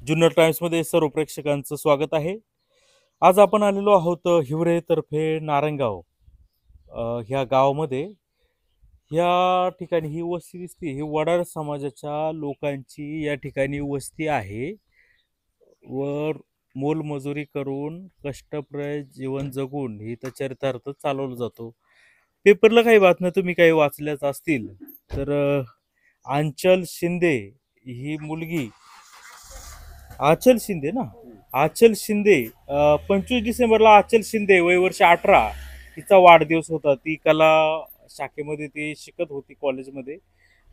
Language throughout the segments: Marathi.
जुन्नर टाइम्समध्ये सर्व प्रेक्षकांचं स्वागत आहे. आज आपण आलेलो आहोत हिवरे तर्फे नारायणगाव ह्या गावामध्ये. या ठिकाणी ही वस्ती दिसते, ही वडार समाजाच्या लोकांची या ठिकाणी वस्ती आहे. वर मोलमजुरी करून कष्टप्रय जीवन जगून ही तर चरितार्थ चालवला जातो. पेपरला काही बातम्या तुम्ही काही वाचल्याच असतील तर आंचल शिंदे ही मुलगी, आचल शिंदे ना, आचल शिंदे 25 डिसेंबरला आचल शिंदे वय वर्ष 18 तिचा वाढदिवस होता. ती कला शाखेमध्ये ती शिकत होती कॉलेजमध्ये.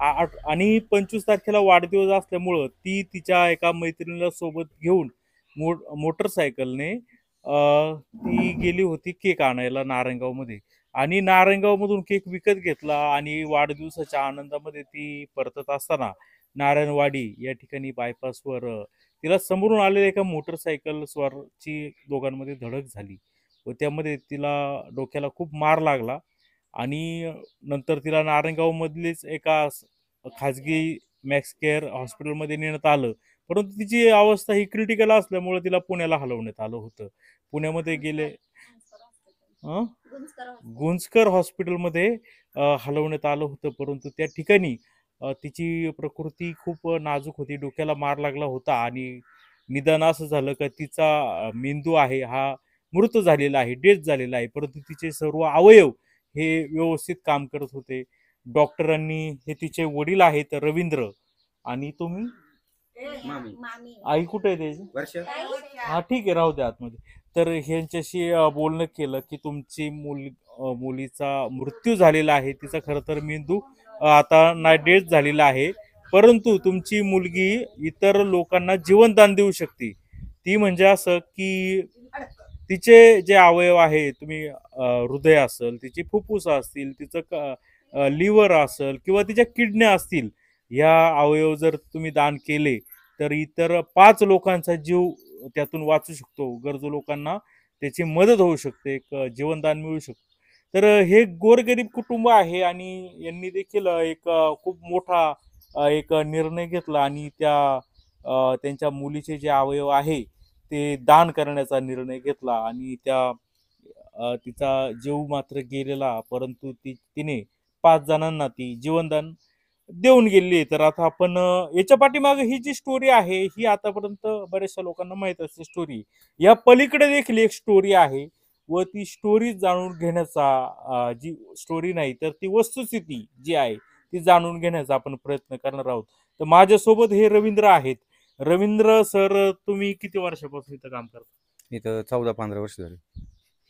आणि 25 तारखेला वाढदिवस असल्यामुळं ती तिच्या एका मैत्रिणीला सोबत घेऊन मोटरसायकलने ती गेली होती केक आणायला नारायणगावमध्ये. आणि नारायणगावमधून केक विकत घेतला आणि वाढदिवसाच्या आनंदामध्ये ती परतत असताना नारायणवाडी या ठिकाणी बायपासवर तिला समोरून आलेल्या एका मोटरसायकल स्वारची दोघांमध्ये धडक झाली व त्यामध्ये तिला डोक्याला खूप मार लागला. आणि नंतर तिला नारायणगावमधलीच एका खाजगी मॅक्स केअर हॉस्पिटलमध्ये नेण्यात आलं. परंतु तिची अवस्था ही क्रिटिकल असल्यामुळे तिला पुण्याला हलवण्यात आलं होतं. पुण्यामध्ये गेले गुंजकर हॉस्पिटलमध्ये हलवण्यात आलं होतं. परंतु त्या ठिकाणी तिची प्रकृती खूप नाजूक होती, डोक्याला मार लागला होता आणि निदान असं झालं का तिचा मेंदू आहे हा मृत झालेला आहे, डेथ झालेला आहे. परंतु तिचे सर्व अवयव हे व्यवस्थित काम करत होते. डॉक्टरांनी, हे तिचे वडील आहेत रवींद्र, आणि तुम्ही आई कुठे आहे त्याची? हा ठीक आहे, राहू द्या आतमध्ये. तर ह्यांच्याशी बोलणं केलं की तुमची मुलीचा मृत्यू झालेला आहे. तिचा खरं तर मेंदू आता ना डेथ झालेला आहे, परंतु तुमची मुलगी इतर लोकांना जीवनदान देऊ शकते. ती म्हणजे असं की तिचे जे अवयव आहे, तुम्ही हृदय असेल, तिची फुफ्फुस असतील, तिचं लिव्हर असेल किंवा तिच्या किडन्या असतील, या अवयव जर तुम्ही दान केले तर इतर 5 लोकांचा जीव त्यातून वाचू शकतो. गरजू लोकांना त्याची मदत होऊ शकते, एक जीवनदान मिळू शकतं. तर हे गोरगरीब कुटुंब आहे आणि यांनी देखील एक खूप मोठा एक निर्णय घेतला आणि त्यांच्या मुलीचे जे अवयव आहे ते दान करण्याचा निर्णय घेतला. आणि तिचा जीव मात्र गेलेला, परंतु तिने 5 जणांना ती जीवनदान देऊन गेली. तर आता आपण याच्या पाठीमागे ही जी स्टोरी आहे ही आतापर्यंत बऱ्याचशा लोकांना माहित असते स्टोरी. या पलीकडे देखील एक स्टोरी आहे व ती स्टोरी जाणून घेण्याचा जी स्टोरी नाही तर ती वस्तुस्थिती जी आहे ती जाणून घेण्याचा आपण प्रयत्न करणार आहोत. तर माझ्यासोबत हे रवींद्र आहेत. रवींद्र सर, तुम्ही किती वर्षापासून इथं काम करता? इथं 14-15 वर्ष झाली.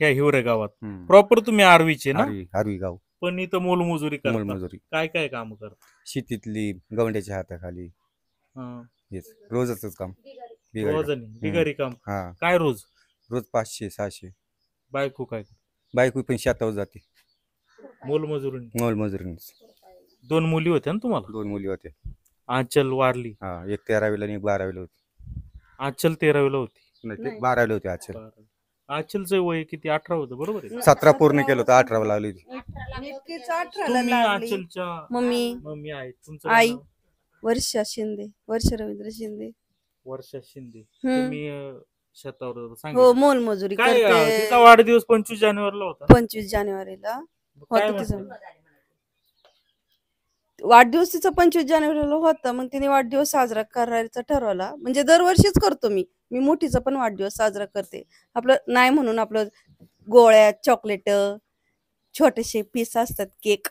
ह्या हिवरे गावात प्रॉपर तुम्ही आर्वीचे ना? आरवी गाव. पण इथं मोलमजुरी करता? मोलमजुरी, काय काय काम करता? शेतीतली, गवंड्याच्या हाताखाली, हेच रोजच काम. बिगारी काम. हा, काय रोज? रोज 500-600. बायको काय? बायको पण शेतावर जाते मोलमजुरी. मोलमजुरी. 2 मुली होत्या ना तुम्हाला? 2 मुली होत्या. आंचल वारली. हा, एक 13वीला आणि एक 12वीला होती. आंचल 13वीला होती. नाही, ते 12वीला होती. आचल आंचलचं वय किती? 18 होतं, बरोबर आहे? 17 पूर्ण केलं होतं, 18ला लागली होती. तुम्ही आंचलच्या मम्मी आहेत. तुमचं आई नाव? वर्षा शिंदे, वर्ष रवींद्र शिंदे. वर्षा शिंदे. तुम्ही शेतावर हो, सांगितलं मोलमजुरी काय? करते. तिचा वाढदिवस 25 जानेवारीला होता. 25 जानेवारीला काय होता तिचा म्हणतात? वाढदिवस. तिचा 25 जानेवारीला होता. मग तिने वाढदिवस साजरा करायचा ठरवला. म्हणजे दरवर्षीच करतो मी मोठीचा पण वाढदिवस साजरा करते. आपलं नाही म्हणून आपलं गोळ्या, चॉकलेट, छोटेसे पीस असतात केक,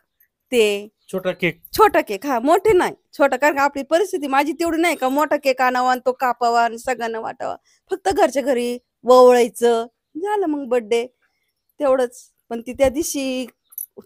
ते छोटा केक. हा, मोठे नाही, छोटा. कारण आपली परिस्थिती माझी तेवढी नाही का मोठा केक आणावा आणि तो कापावा आणि सगळ्यांना वाटावा. फक्त घरच्या घरी ववळायचं, झालं मग बर्थडे तेवढंच. पण ती त्या दिवशी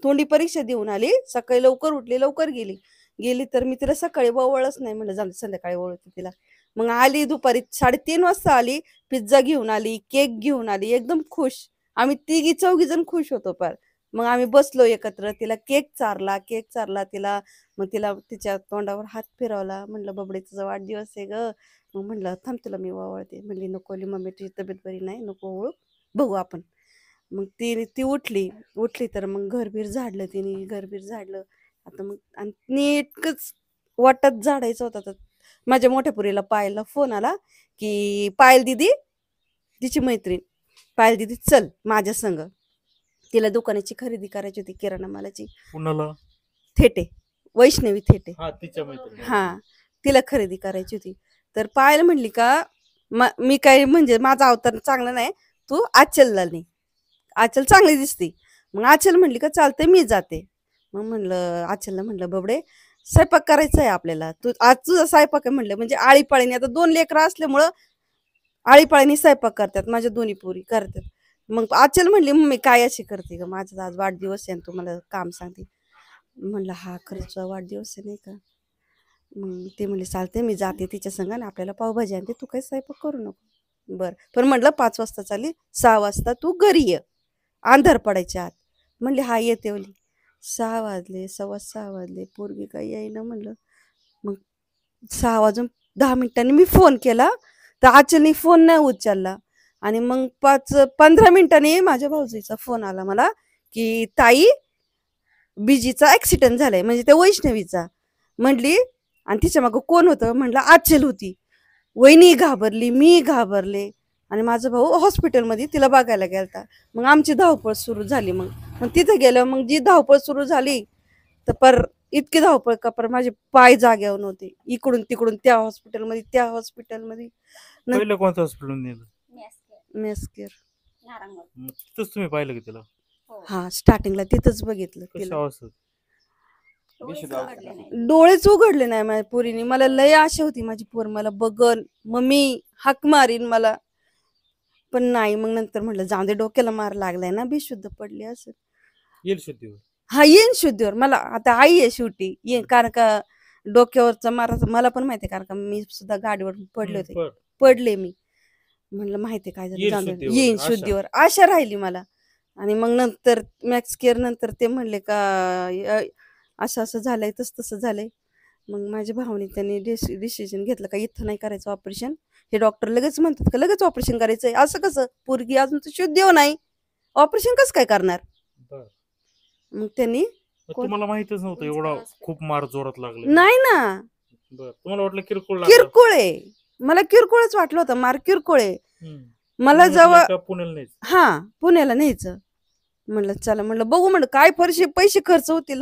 तोंडी परीक्षा देऊन आली. सकाळी लवकर उठली, लवकर गेली तर मी तिला सकाळी ववळच नाही, म्हणलं जाऊ संध्याकाळी वळते तिला. मग आली दुपारी 3:30 वाजता आली. पिझ्झा घेऊन आली, केक घेऊन आली, एकदम खुश. आम्ही 3-4 जण खुश होतो पार. मग आम्ही बसलो एकत्र, तिला केक चारला तिला. मग तिला तिच्या तोंडावर हात फिरवला. म्हणलं बबडे तुझा वाढदिवस आहे ग. मग म्हणलं थांब तुला मी वळते. म्हणली नको मम्मी तुझी तब्येत बरी नाही, नको वळू, बघू आपण. मग ती उठली तर मग घरबीर झाडलं तिने. आता मग नीटकच वाटत झाडायचं होता. तर माझ्या मोठ्या पुरीला पायलला फोन आला की पायल दिदी, तिची मैत्रीण पायल दिदी चल माझ्या संग, तिला दुकानाची खरेदी करायची होती किराणा मालाची. कुणाला? थेटे, वैष्णवी थेटे, हा, तिच्या मैत्रिणी. हा, तिला खरेदी करायची होती. तर पायल म्हणली का मी काय म्हणजे माझा अवतार चांगला नाही, तू आचलला नाही, आचल चांगली दिसते. मग आचल म्हणली का चालतंय मी जाते. मग म्हणलं आचलला म्हणलं बबडे स्वयंपाक करायचा आहे आपल्याला, तू आज तुझा स्वयंपाक आहे म्हणलं. म्हणजे आळीपाळीने आता 2 लेकरं असल्यामुळं आळीपाळीने स्वयंपाक करतात, माझ्या दोन्ही पोरी करतात. मग आचल म्हणली मम्मी काय अशी करते का, माझा आज वाढदिवस आहे आणि तू मला काम सांगते. म्हणलं हा खरंच वाढदिवस आहे नाही का. मग ते म्हणले चालते मी जाते तिच्या संग आणि आपल्याला पावभाजी आणते, तू काही स्वयंपाक करू नको. बरं, पण म्हणलं 5 वाजता चालेल, 6 वाजता तू घरी ये, अंधार पडायच्या आत. म्हणले हा येते ओली. 6 वाजले, 6:15 वाजले, पोरगी काही येईना. म्हणलं मग 6 वाजून 10 मिनिटांनी मी फोन केला तर आचलनी फोन नाही उचलला. आणि मग 15 मिनिटांनी माझ्या भाऊजीचा फोन आला मला की ताई बीजीचा ऍक्सिडेंट झालाय, म्हणजे त्या वैष्णवीचा. म्हणली आणि तिच्या मागं कोण होतं, म्हणलं आचल होती. वहिनी घाबरली, मी घाबरले आणि माझा भाऊ हॉस्पिटलमध्ये तिला बघायला गेलता. मग आमची धावपळ सुरू झाली. मग तिथे गेलं, मग जी धावपळ सुरू झाली तर इतकी धावपळ का माझे पाय जाग्यावर नव्हते, इकडून तिकडून त्या हॉस्पिटलमध्ये त्या हॉस्पिटलमध्ये. पहिलं कोणतं हॉस्पिटल नेलं? मेसकेर. मग तिथंच तुम्ही पाहिलं की तिला? हा, स्टार्टिंगला तिथंच बघितलं कशा तिला. अवस्थेत? डोळेच उघडले नाही माझ्या पोरीने. मला लय आशा होती माझी पोर मला बघन, मम्मी हाक मारीन मला, पण नाही. मग नंतर म्हटलं जाऊ दे, डोक्याला मार लागलाय ना, बेशुद्ध पडली असेल. येईल शुद्धीवर. हा, येईन शुद्धीवर. मला आता आई आहे शेवटी, येईन. कारण का डोक्यावरचा मार मला पण माहिती आहे, कारण का मी सुद्धा गाडीवर पडले होते, पडले मी. म्हणलं माहिती काय झालं, येईल जाऊ दे, शुद्धीवर, येईन आशा. शुद्धीवर, आशा राहिली मला. आणि मग नंतर मॅक्स केअर नंतर ते म्हणले का असं असं झालंय, तसं झालंय. मग माझ्या भावाने त्यांनी डिसिजन घेतलं का इथं नाही करायचं ऑपरेशन. हे डॉक्टर लगेच म्हणतात का लगेच ऑपरेशन करायचंय, असं कसं, पोरगी अजून तर शुद्ध हो नाही, ऑपरेशन कसं काय करणार. बरं. मग त्यांनी मग तुम्हाला माहितच नव्हतं एवढा खूप मार जोरात लागला? नाही ना, बरं, तुम्हाला वाटलं किरकोळ लागलं? किरकोळ आहे, मला किरकोळच वाटलं होतं, मार किरकोळ आहे. मला म्हणून जेव्हा म्हटलं का पुण्याला न्यायचं? हा पुण्याला न्यायचं म्हणलं, चला म्हणलं बघू, म्हणलं काय पैसे खर्च होतील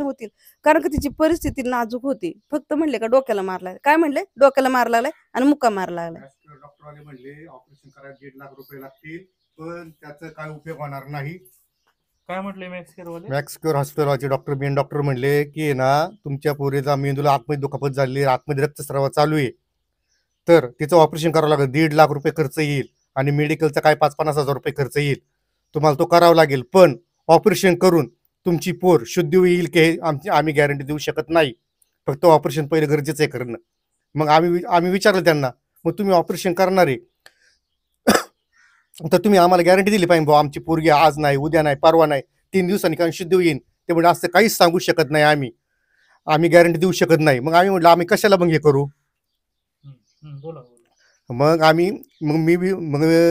कारण का तिची परिस्थिती नाजूक होती. फक्त म्हणले का डोक्याला मार लागलाय, काय म्हणले डोक्याला मार लागलाय आणि मुका मार लागलाय. डॉक्टरवाले म्हणले ऑपरेशन करायला 1.5 लाख रुपये लागतील, पण त्याचा काय उपयोग होणार नाही. काय म्हटले मॅक्स केअर वाले? मॅक्स क्युअर हॉस्पिटलचे डॉक्टर म्हणले की ना, तुमच्या पोरीचा मेंदूला आतमध्ये दुखापत झाली, आतमध्ये रक्तस्राव चालू आहे, तर तिचं ऑपरेशन करावं लागेल. 1.5 लाख रुपये खर्च येईल आणि मेडिकलचा काय 50-50 हजार रुपये खर्च येईल, तुम्हाला तो करावा लागेल. पण ऑपरेशन करून तुमची पोर शुद्ध येईल की आम्ही गॅरंटी देऊ शकत नाही. फक्त ऑपरेशन पहिले गरजेचं आहे करणं. मग आम्ही विचारलं त्यांना, मग तुम्ही ऑपरेशन करणार आहे तर तुम्ही आम्हाला गॅरंटी दिली पाहिजे, भाऊ आमची पोरगी आज नाही, उद्या नाही, परवा नाही, 3 दिवसांनी कारण शुद्ध येईन. ते म्हणजे असं काहीच सांगू शकत नाही, आम्ही गॅरंटी देऊ शकत नाही. मग आम्ही म्हटलं आम्ही कशाला मग हे करू. बोला. मग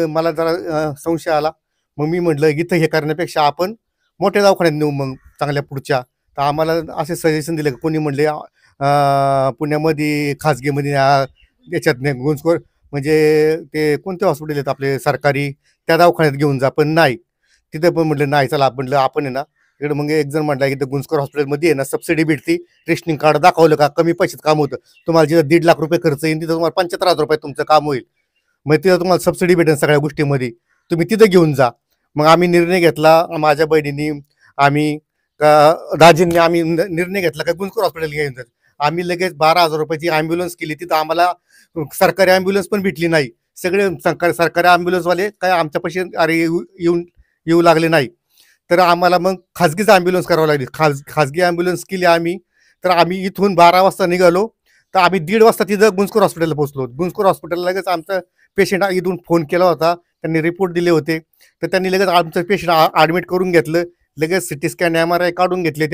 मला जरा संशय आला. मग मी म्हटलं इथं हे करण्यापेक्षा आपण मोठ्या दवाखान्यात नेऊ मग चांगल्या पुढच्या. तर आम्हाला असे सजेशन दिले, कोणी म्हणले पुण्यामध्ये खाजगीमध्ये याच्यात नाही, गुंजकोर म्हणजे ते कोणते हॉस्पिटल आहेत आपले सरकारी, त्या दवाखान्यात घेऊन जा. पण नाही, तिथे पण म्हटलं नाही, चला म्हटलं आपण आहे ना इकडे. मग एक जण म्हटलं इथं गुंजकोर हॉस्पिटलमध्ये आहे ना सबसिडी भेटते, रेशनिंग कार्ड दाखवलं का कमी पैशात काम होतं. तुम्हाला जिथं 1.5 लाख रुपये खर्च येईल तिथं तुम्हाला 75,000 रुपये तुमचं काम होईल. मग तिथं तुम्हाला सबसिडी भेटेल सगळ्या गोष्टीमध्ये, तुम्ही तिथं घेऊन जा. मग आम्ही निर्णय घेतला, माझ्या बहिणींनी, आम्ही दाजींनी, आम्ही निर्णय घेतला का गुंजकोर हॉस्पिटल घेऊन जात. आम्ही लगेच 12,000 रुपयाची ॲम्ब्युलन्स केली. तिथं आम्हाला सरकारी ॲम्ब्युलन्स पण भेटली नाही. सगळे सरकारी ॲम्ब्युलन्सवाले काय आमच्या पैसे येऊ लागले नाही. तर आम्हाला मग खाजगीच ॲम्ब्युलन्स करावं लागली. खाजगी ॲम्ब्युलन्स केली आम्ही. तर आम्ही इथून 12 वाजता निघालो, तर आम्ही 1:30 वाजता तिथं गुंजकोर हॉस्पिटलला पोहोचलो. गुंजकोर हॉस्पिटलला लगेच आमचा पेशंट इथून फोन केला होता, त्यांनी रिपोर्ट दिले होते. तर त्यांनी लगेच आमचं पेशंट ॲडमिट करून घेतलं. लगेच CT स्कॅन MRI काढून घेतले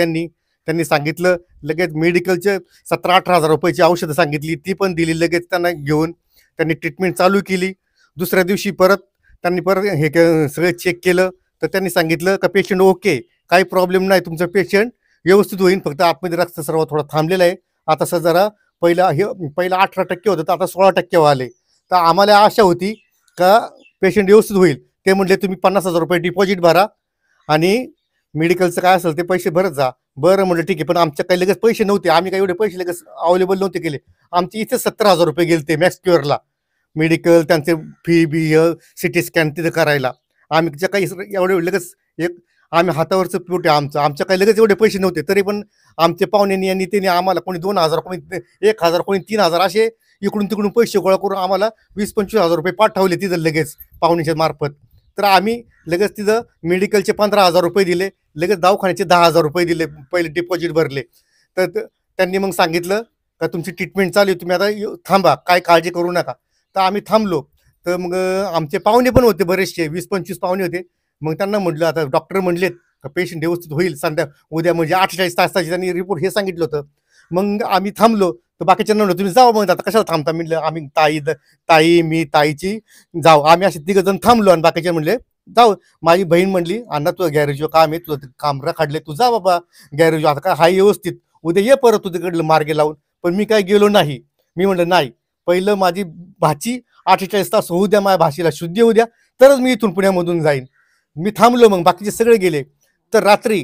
त्यांनी सांगितलं. लगेच मेडिकलचे 17-18 हजार रुपयाची औषधं सांगितली, ती पण दिली लगेच त्यांना घेऊन. त्यांनी ट्रीटमेंट चालू केली. दुसऱ्या दिवशी त्यांनी हे सगळं चेक केलं. तर त्यांनी सांगितलं का पेशंट ओके, काही प्रॉब्लेम नाही, तुमचं पेशंट व्यवस्थित होईल, फक्त आतमध्ये रक्तस्राव थोडा थांबलेला आहे, आता जरा पहिलं 18% होतं तर आता 16% आले. तर आम्हाला आशा होती का पेशंट व्यवस्थित होईल. ते म्हणले तुम्ही 50,000 रुपये डिपॉझिट भरा आणि मेडिकलचं काय असेल ते पैसे भरत जा. बरं म्हटलं ठीक आहे, पण आमच्या काही लगेच पैसे नव्हते, आम्ही काही एवढे पैसे लगेच अवेलेबल नव्हते केले. आमचे इथे 17,000 रुपये गेले ते मॅक्स क्युअरला, मेडिकल त्यांचे फी बी सिटी स्कॅन तिथे करायला. आम्ही काही एवढे लगेच आम्ही हातावरचं पोट आहे आमच्या काही लगेच एवढे पैसे नव्हते. तरी पण आमचे पाहुण्यांनी आणि त्यांनी आम्हाला कोणी 2,000 कोणी 1,000 कोणी 3,000 असे इकडून तिकडून पैसे गोळा करून आम्हाला 20-25,000 रुपये पाठवले तिथं लगेच पाहुण्याच्या मार्फत. तर आम्ही लगेच तिथं मेडिकलचे 15,000 रुपये दिले, लगेच दवाखान्याचे 10,000 रुपये दिले, पहिले डिपॉझिट भरले. तर त्यांनी मग सांगितलं का तुमची ट्रीटमेंट चालू आहे, तुम्ही आता थांबा, काय काळजी करू नका. तर आम्ही थांबलो. तर मग आमचे पाहुणे पण होते बरेचसे, 20-25 पाहुणे होते. मग त्यांना म्हटलं आता डॉक्टर म्हणलेत का पेशंट व्यवस्थित होईल उद्या, म्हणजे 48 तासाची त्यांनी रिपोर्ट हे सांगितलं होतं. मग आम्ही थांबलो. तर बाकीच्यांना म्हणलं तुम्ही जावा, मग आता कशाला थांबता. म्हटलं आम्ही ताई मी ताईची जाऊ, आम्ही असे 3 जण थांबलो. आणि बाकीचे म्हणले जाऊ. माझी बहीण म्हणली अण्णा तुझं गॅरेजवर काम आहे, तुझं काम काढले, तू जा बाबा गॅरेजवर, आता काय हाय व्यवस्थित, उद्या ये परत तू तिकडलं मार्गे लावून. पण मी काय गेलो नाही. मी म्हणलं नाही, पहिलं माझी भाची 48 तास होऊ द्या, माझ्या भाषेला शुद्धी होऊ द्या, तरच मी इथून पुण्यामधून जाईन. मी थांबलो. मग बाकीचे सगळे गेले. तर रात्री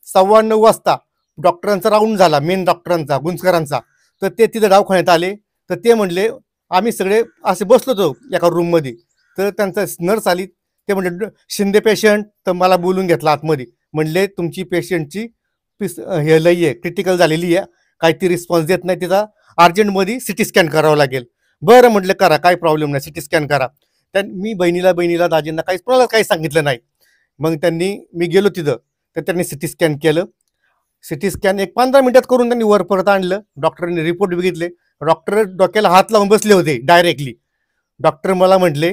9:15 वाजता डॉक्टरांचा राऊंड झाला, मेन डॉक्टरांचा, गुंजकरांचा. तर ते तिथे दवाखान्यात आले. तर ते म्हणले आम्ही सगळे असे बसलो होतो एका रूममध्ये. तर त्यांचा नर्स आली. ते म्हणले शिंदे पेशंट. तर मला बोलून घेतला आतमध्ये. म्हणले तुमची पेशंटची हे लई आहे, क्रिटिकल झालेली आहे, काही ती रिस्पॉन्स देत नाही, तिचा अर्जंटमध्ये सिटी स्कॅन करावं लागेल. बरं म्हटलं करा, काही प्रॉब्लेम नाही, सिटी स्कॅन करा. मी बहिणीला दाजींना कोणाला काही सांगितलं नाही. मग मी गेलो तिथं. तर त्यांनी सिटी स्कॅन केलं. सिटी स्कॅन 15 मिनिटात करून त्यांनी वर परत आणलं. डॉक्टरांनी रिपोर्ट बघितले. डॉक्टर डोक्याला हात लावून बसले होते डायरेक्टली. डॉक्टर मला म्हटले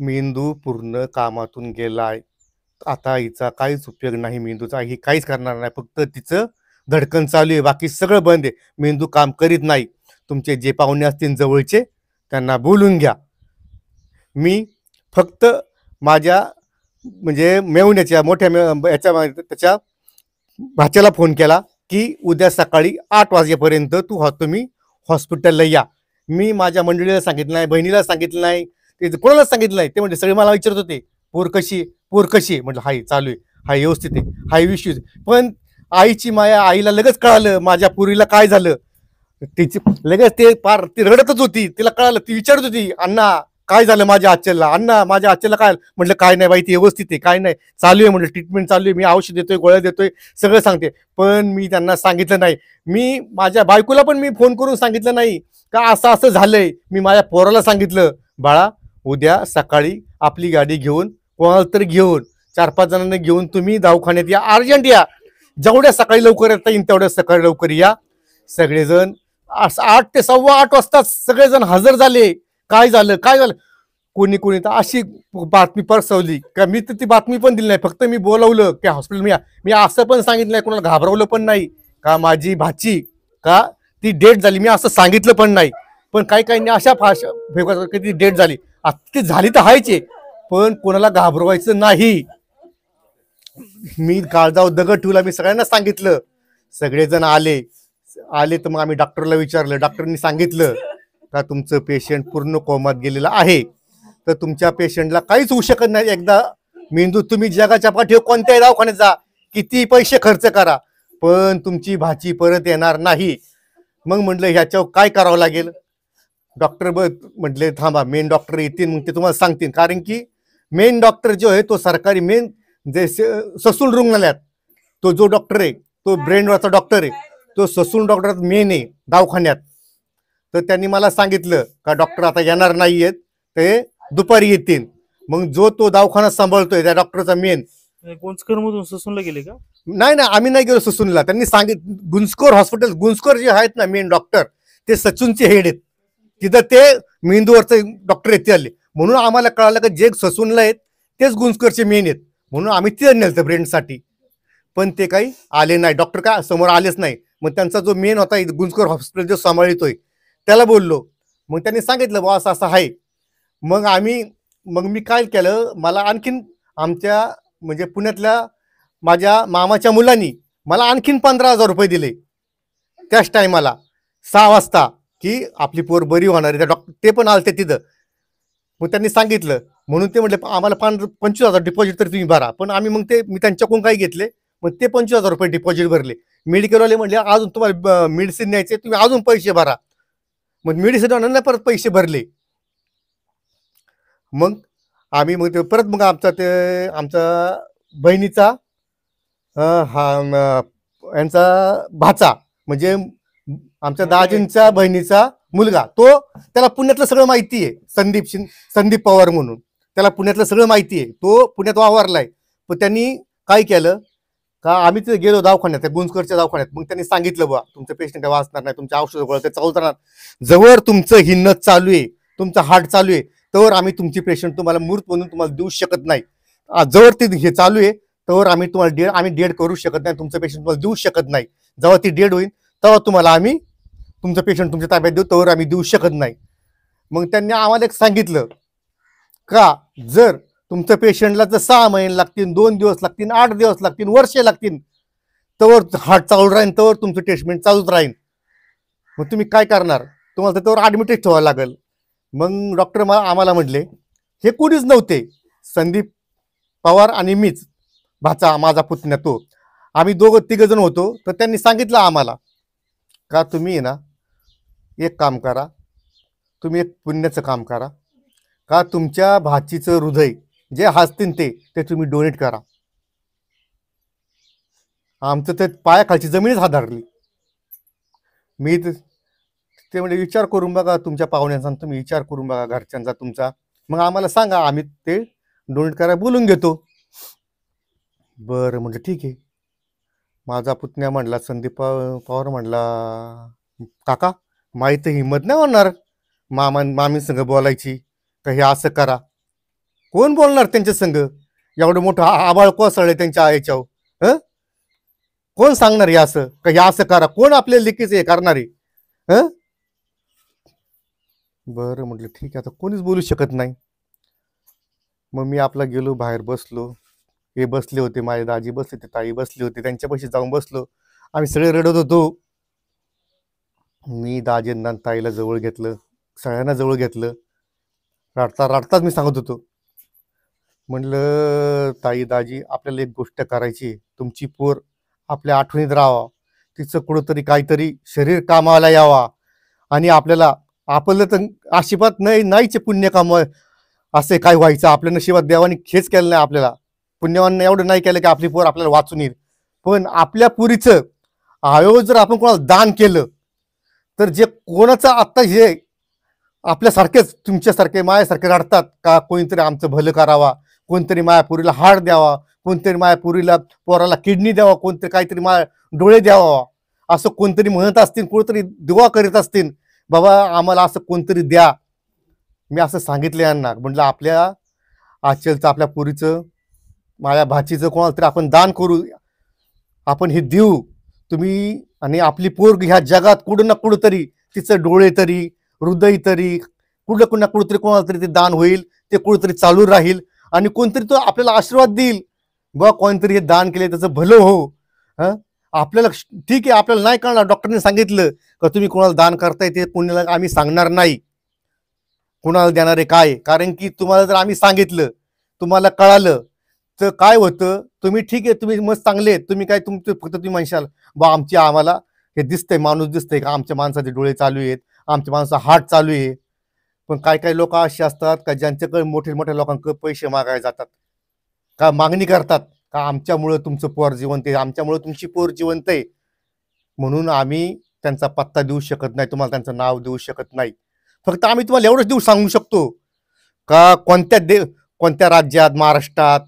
मेंदू पूर्ण कामातून गेलाय, आता हिचा काहीच उपयोग नाही, मेंदूचा ही काहीच करणार नाही, फक्त तिचं धडकन चालू आहे, बाकी सगळं बंद आहे, मेंदू काम करीत नाही. तुमचे जे पाहुणे असतील जवळचे त्यांना बोलून घ्या. मी फक्त माझ्या म्हणजे मेवण्याच्या मोठ्या त्याच्या भाच्याला फोन केला की उद्या सकाळी 8 वाजेपर्यंत तुम्ही हॉस्पिटलला या. मी माझ्या मंडळीला सांगितलं नाही, बहिणीला सांगितलं नाही, ते कोणालाच सांगितलं नाही. ते म्हणजे सगळे मला विचारत होते पोर कशी आहे. म्हटलं हाय चालू आहे, हाय व्यवस्थित आहे, हाय विश्वास. पण आईची माया, आईला लगेच कळालं माझ्या पुरीला काय झालं. तिची लगेच ती रडतच होती. तिला कळालं. ती विचारत होती अण्णा काय झालं माझ्या आजच्याला, अण्णा माझ्या आजच्याला काय. म्हटलं काय नाही बाई, ती व्यवस्थित आहे, काय नाही, चालू आहे. म्हटलं ट्रीटमेंट चालू आहे, मी औषध देतोय, गोळ्या देतोय, सगळं सांगते. पण मी त्यांना सांगितलं नाही. मी माझ्या बायकोला पण मी फोन करून सांगितलं नाही का असं असं झालंय. मी माझ्या पोराला सांगितलं बाळा उद्या सकाळी आपली गाडी घेऊन, कोणाला तरी घेऊन, 4-5 जणांना घेऊन तुम्ही दवाखान्यात या, अर्जंट या, जेवढ्या सकाळी लवकर येता येईल तेवढ्या सकाळी लवकर या. सगळेजण 8 ते 8:15 वाजता सगळेजण हजर झाले. काय झालं कोणी तर अशी बातमी पसरवली का मी तर ती बातमी पण दिली नाही. फक्त मी बोलवलं की हॉस्पिटल मी असं पण सांगितलं नाही, कोणाला घाबरवलं पण नाही का माझी भाची का ती डेट झाली, मी असं सांगितलं पण नाही. पण काही अशा की ती डेट झाली, ती झाली तर व्हायची, पण कोणाला घाबरवायचं नाही. मी काळजावर दगड ठेवला. मी सगळ्यांना सांगितलं. सगळेजण आले. तर मग आम्ही डॉक्टरला विचारलं. डॉक्टरनी सांगितलं का तुमचं पेशंट पूर्ण कोमात गेलेलं आहे, तर तुमच्या पेशंटला काहीच होऊ शकत नाही. एकदा मेंदू तुम्ही जगाच्या पाठीवर कोणत्याही दवाखान्यात जा, किती पैसे खर्च करा, पण तुमची भाची परत येणार नाही. मग म्हटलं ह्याच्यावर काय करावं लागेल. डॉक्टर म्हटले थांबा, मेन डॉक्टर येतील, मग ते तुम्हाला सांगतील. कारण की मेन डॉक्टर जो आहे तो सरकारी मेन जे ससून रुग्णालयात तो जो डॉक्टर आहे तो ब्रेनवरचा डॉक्टर आहे, तो ससून डॉक्टर मेन आहे दवाखान्यात. तर त्यांनी मला सांगितलं का डॉक्टर आता येणार नाही आहेत, ते दुपारी येतील. मग जो तो दवाखाना सांभाळतोय त्या डॉक्टरचा मेन. गुंजकर मधून ससूनला गेले का? नाही आम्ही नाही गेलो ससूनला. त्यांनी गुंजकर हॉस्पिटल, गुंजकर जे आहेत ना मेन डॉक्टर, ते ससूनचे हेड आहेत. तिथं ते मेंदूवरचे डॉक्टर आहेत ते आले. म्हणून आम्हाला कळालं की जे ससूनला आहेत तेच गुंजकरचे मेन आहेत. म्हणून आम्ही तिथे नेलं ब्रेनसाठी. पण ते काही आले नाही, डॉक्टर काय समोर आलेच नाही. मग त्यांचा जो मेन होता गुंजकर हॉस्पिटल जो सांभाळतोय त्याला बोललो. मग त्यांनी सांगितलं बा असं असं आहे. मग मी काय केलं, मला आणखीन आमच्या म्हणजे पुण्यातल्या माझ्या मामाच्या मुलांनी मला आणखीन 15,000 रुपये दिले त्याच टायमाला. 6 वाजता की आपली पोर बरी होणार आहे. त्या डॉक्टर ते पण आलते तिथं. मग त्यांनी सांगितलं म्हणून ते म्हटले आम्हाला 25,000 डिपॉझिट तर तुम्ही भरा. पण आम्ही मग ते मी त्यांच्याकडून काय घेतले, मग ते 25,000 रुपये डिपॉझिट भरले. मेडिकलवाले म्हणले अजून तुम्हाला मेडिसिन न्यायचे, तुम्ही अजून पैसे भरा. मग मेडिसिन परत पैसे भरले. मग आम्ही मग ते परत मग आमचा बहिणीचा यांचा भाचा म्हणजे आमच्या दाजींच्या बहिणीचा मुलगा, तो त्याला पुण्यातलं सगळं माहिती आहे. संदीप पवार म्हणून त्याला पुण्यातलं सगळं माहिती आहे. तो पुण्यात वावरलाय. पण त्यांनी काय केलं का आम्ही तिथे गेलो दवाखान्यात, त्या गुंजकरच्या दवाखान्यात. मग त्यांनी सांगितलं बा तुमचं पेशंट काय वाचणार नाही, तुमच्या औषध गोळ्या ते चालू राहणार. जवळ तुमचं हिंनत चालू आहे, तुमचं हार्ट चालू आहे, तर आम्ही तुमची पेशंट तुम्हाला मूर्त म्हणून तुम्हाला देऊ शकत नाही. जवळ ते हे चालू आहे तर आम्ही तुम्हाला आम्ही डेड करू शकत नाही, तुमचं पेशंट तुम्हाला देऊ शकत नाही. जेव्हा ती डेड होईल तेव्हा तुम्हाला आम्ही तुमचं पेशंट तुमच्या ताब्यात देऊ, तर आम्ही देऊ शकत नाही. मग त्यांनी आम्हाला एक सांगितलं का जर तुमच्या पेशंटला जर 6 महिने लागतील, 2 दिवस लागतील, 8 दिवस लागतील, वर्षे लागतील, तर हार्ट चालू राहील, तर तुमचं ट्रीटमेंट चालूच राहील. मग तुम्ही काय करणार, तुम्हाला त्यावर ॲडमिटच ठेवावं लागेल. मग डॉक्टर आम्हाला म्हटले, हे कोणीच नव्हते, संदीप पवार आणि मीच, भाचा माझा पुतण्या तो, आम्ही तिघ जण होतो. तर त्यांनी सांगितलं आम्हाला का तुम्ही ना एक काम करा, तुम्ही एक पुण्याचं काम करा का तुमच्या भाचीचं हृदय जे हसतील ते तुम्ही डोनेट करा. आमचं ते पायाखालची जमीनच हादरली. मी ते म्हणजे विचार करून बघा, तुमच्या पाहुण्यांचा तुम्ही विचार करून बघा, घरच्यांचा तुमचा, मग आम्हाला सांगा, आम्ही ते डोनेट करायला बोलून घेतो. बरं म्हणजे ठीक आहे. माझा पुतण्या म्हणला, संदीप पवार म्हणला, काका माही तर हिंमत नाही होणार मामी संग बोलायची का हे असं करा. कोण बोलणार त्यांच्या संग, एवढं मोठं आबाळ कोसळले त्यांच्या याच्यावर. कोण सांगणार हे असं का हे असं करा, कोण आपल्या लेकीच हे करणारे. बरं म्हटलं ठीक आहे, आता कोणीच बोलू शकत नाही. मग मी आपला गेलो बाहेर बसलो. हे बसले होते, माझे दाजी बसले होते, ताई बसली होती, त्यांच्यापाशी जाऊन बसलो. आम्ही सगळे रडत होतो. मी दाजींना ताईला जवळ घेतलं, सगळ्यांना जवळ घेतलं. रडताच मी सांगत होतो, म्हणलं ताई दाजी आपल्याला एक गोष्ट करायची, तुमची पोर आपल्या आठवणीत राहावा, तिचं कुठंतरी काहीतरी शरीर कामाला यावा, आणि आपल्याला आपलं तर आशीर्वाद नाहीचे पुण्य काम असे काय व्हायचं. आपल्या नशिबात देवाने खेच केलं नाही, आपल्याला पुण्यवान एवढं नाही केलं की आपली पोर आपल्याला वाचून येईल. पण आपल्या पुरीचं अवयव जर आपण कोणाला दान केलं तर जे कोणाचं आत्ता हे आपल्यासारखेच तुमच्यासारखे माझ्यासारखे रडतात का कोणीतरी आमचं भलं करावा, कोणतरी मायापुरीला हाड द्यावा, कोणतरी मायापुरीला पोराला किडनी द्यावा, कोणतरी काहीतरी डोळे द्यावा, असं कोणतरी म्हणत असतील, कोणतरी दुआ करीत असतील, बाबा आम्हाला असं कोणतरी द्या. मी असं सांगितलं यांना, म्हटलं आपल्या आचलचं, आपल्या पुरीचं, माझ्या भाचीचं कोणाला तरी आपण दान करू, आपण हे देऊ. तुम्ही आणि आपली पोर ह्या जगात कुठं ना कुठं तरी तिचं डोळे तरी, हृदय तरी, कुठं ना कुठंतरी कोणाला तरी ते दान होईल, ते कुठंतरी चालू राहील, आणि कोणतरी तो आपल्याला आशीर्वाद देईल, बघ कोणतरी हे दान केले त्याचं भलं हो. आपल्याला ठीक आहे, आपल्याला नाही कळणार, डॉक्टरने सांगितलं का तुम्ही कोणाला दान करताय ते कोणाला आम्ही सांगणार नाही कोणाला देणार आहे काय, कारण की तुम्हाला जर आम्ही सांगितलं, तुम्हाला कळालं तर काय होतं, तुम्ही ठीक आहे, तुम्ही मस्त चांगले, तुम्ही काय तुमचं फक्त तुम्ही म्हणशाल बा आम्हाला हे दिसतंय, माणूस दिसतंय का, आमच्या माणसाचे डोळे चालू आहेत, आमच्या माणसाचा हार्ट चालू आहे. पण काही लोक असे असतात का ज्यांच्याकडे मोठ्या लोकांकडे पैसे मागायला जातात, का मागणी करतात का आमच्यामुळं तुमचं पोर जिवंत आहे, आमच्यामुळं तुमची पोर जिवंत आहे, म्हणून आम्ही त्यांचा पत्ता देऊ शकत नाही, तुम्हाला त्यांचं नाव देऊ शकत नाही. फक्त आम्ही तुम्हाला एवढंच सांगू शकतो का कोणत्या राज्यात, महाराष्ट्रात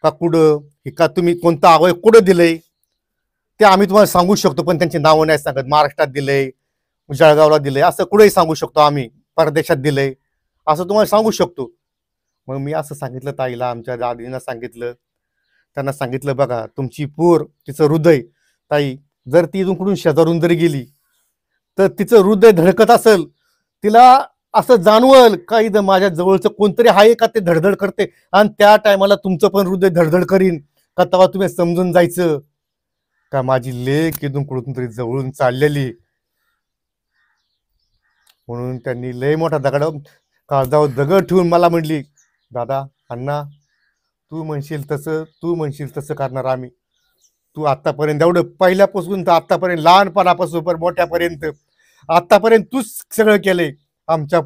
का कुठं, का तुम्ही कोणतं अवयव कुठं दिलंय ते आम्ही तुम्हाला सांगू शकतो, पण त्यांची नावं नाही सांगत. महाराष्ट्रात दिलंय, जळगावला दिलंय, असं कुठेही सांगू शकतो आम्ही, परदेशात दिलंय असं तुम्हाला सांगू शकतो. मग मी असं सांगितलं ताईला, आमच्या दादींना सांगितलं, त्यांना सांगितलं बघा तुमची पोर, तिचं हृदय, ताई जर ती इथून कुठून शेजारून जरी गेली तर तिचं हृदय धडकत असेल, तिला असं जाणवल का इथं माझ्या जवळचं कोणतरी आहे का ते धडधड करते, आणि त्या टायमाला तुमचं पण हृदय धडधड करीन का, तेव्हा तुम्ही समजून जायचं का माझी लेक इथून कुठून तरी जवळून चाललेली. म्हणून त्यांनी लय मोठा काळजावर दगड ठेवून मला म्हणली, दादा अण्णा तू म्हणशील तसं करणार आम्ही. तू आतापर्यंत एवढं पहिल्यापासून तर आतापर्यंत लहानपणापासून पण मोठ्यापर्यंत आतापर्यंत तूच सगळं केलंय. आमच्या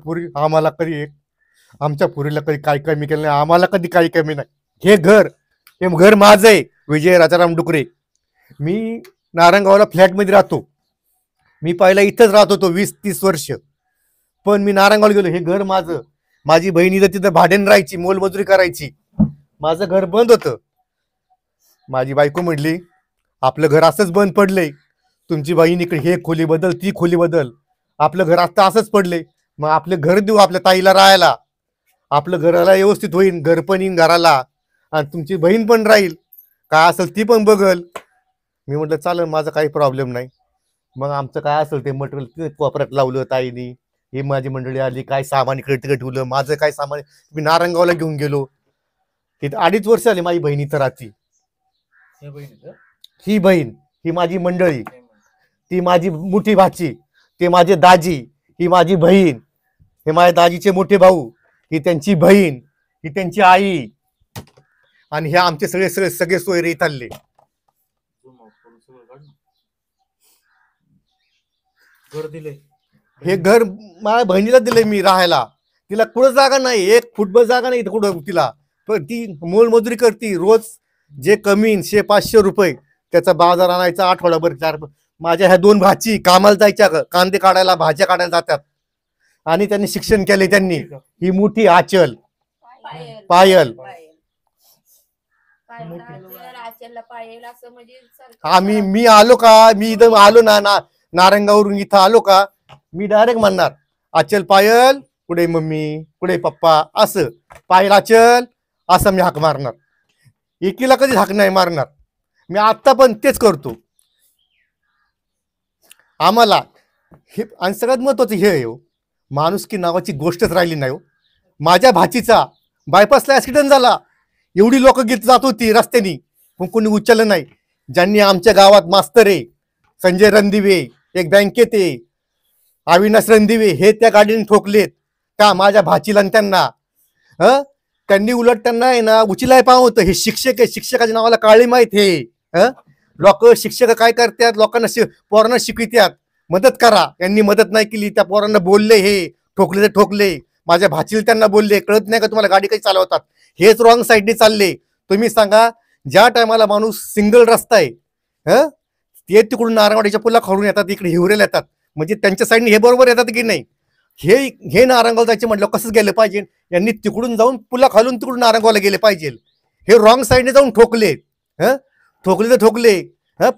पुरीला कधी काही कमी केलं नाही, आम्हाला कधी काही कमी नाही. हे घर माझं आहे, विजय राजाराम डुकरे. मी नारायणगावला फ्लॅटमध्ये राहतो. मी पहिला इथंच राहत होतो 20-30 वर्ष. पण मी नारायणगावला गेलो, हे घर माझं. माझी बहिणी तर तिथं भाड्यानं राहायची, मोलमजुरी करायची. माझं घर बंद होतं. माझी बायको म्हटली, आपलं घर असंच बंद पडलंय, तुमची बहीण इकडे हे खोली बदल ती खोली बदल, आपलं घर आता असंच पडलंय, मग आपलं घर देऊ आपल्या ताईला राहायला, आपलं घराला व्यवस्थित होईल, घर पण येईन घराला, आणि तुमची बहीण पण राहील, काय असेल ती पण बघल. मी म्हटलं चालेल, माझा काही प्रॉब्लेम नाही. मग आमचं काय असेल ते मटेरियल कोपऱ्यात लावलं ताईनी. ही माझी मंडळी आली, काय सामान इकडे तिकडे ठेवलं, माझं काय सामान मी नारायणगावला घेऊन गेलो. तिथे 2.5 वर्ष आली माझी बहिणी तर राहती. ही बहीण, ही माझी मंडळी, ती माझी मोठी भाची, ते माझे दाजी, ही माझी बहीण, हे माझ्या दाजीचे मोठे भाऊ, ही त्यांची बहीण, ही त्यांची आई, आणि हे आमचे सगळे सोयरे चालले. हे घर माझ्या बहिणीला दिलंय मी राहायला. तिला कुठं जागा नाही, 1 फुटभर जागा नाही कुठं तिला. पण ती मोलमजुरी करती. रोज जे कमी 100-500 रुपये त्याचा बाजार आणायचा, आठवडाभर 4. माझ्या ह्या 2 भाची कामाला जायच्या, कांदे काढायला, भाज्या काढायला जातात, आणि त्यांनी शिक्षण केले त्यांनी. ही मोठी आचल, पायल. मी आलो का, मी इथं आलो ना नारायणगाववरून इथं आलो का, मी डायरेक्ट म्हणणार, आचल पायल कुठे मम्मी, कुठे पप्पा, असं पायल आचल असं मी हाक मारणार. एकीला कधी हाक नाही मारणार. मी आता पण तेच करतो. आम्हाला हे, आणि सगळ्यात महत्वाचं हे आहे, माणुसकी नावाची गोष्टच राहिली नाही हो. माझ्या भाचीचा बायपासला ऍक्सिडेंट झाला, एवढी लोक जात होती रस्त्यानी, पण कोणी उचललं नाही. ज्यांनी आमच्या गावात मास्तर आहे, संजय रणदिवे, एक बँकेत आहे, अविनाश रणदिवे, हे त्या गाडीने ठोकलेत का माझ्या भाचीला आणि त्यांना. त्यांनी उलट त्यांना आहे ना उचलाय पाहत होतं. हे शिक्षक आहे, शिक्षकाच्या नावाला काळी माहित हे. लोक शिक्षक काय करतात, लोकांना पोरांना शिकवितात, मदत करा. यांनी मदत नाही केली, त्या पोरांना बोलले, हे ठोकले तर ठोकले. माझ्या भाचीला त्यांना बोलले, कळत नाही का तुम्हाला गाडी कशी चालवतात, हेच रॉंग साईडने चालले. तुम्ही सांगा, ज्या टायमाला माणूस सिंगल रस्ता आहे, ते तिकडून नारायणवाडीच्या पुला खालून येतात, इकडे हिवरेला येतात, म्हणजे त्यांच्या साईडने हे बरोबर येतात की नाही. हे नारायणगाव जायचे म्हटलं कसं गेलं पाहिजे. यांनी तिकडून जाऊन पुला खालून तिकडून नारायणगावला गेले पाहिजे. हे रॉंग साईडने जाऊन ठोकले. ठोकले तर ठोकले,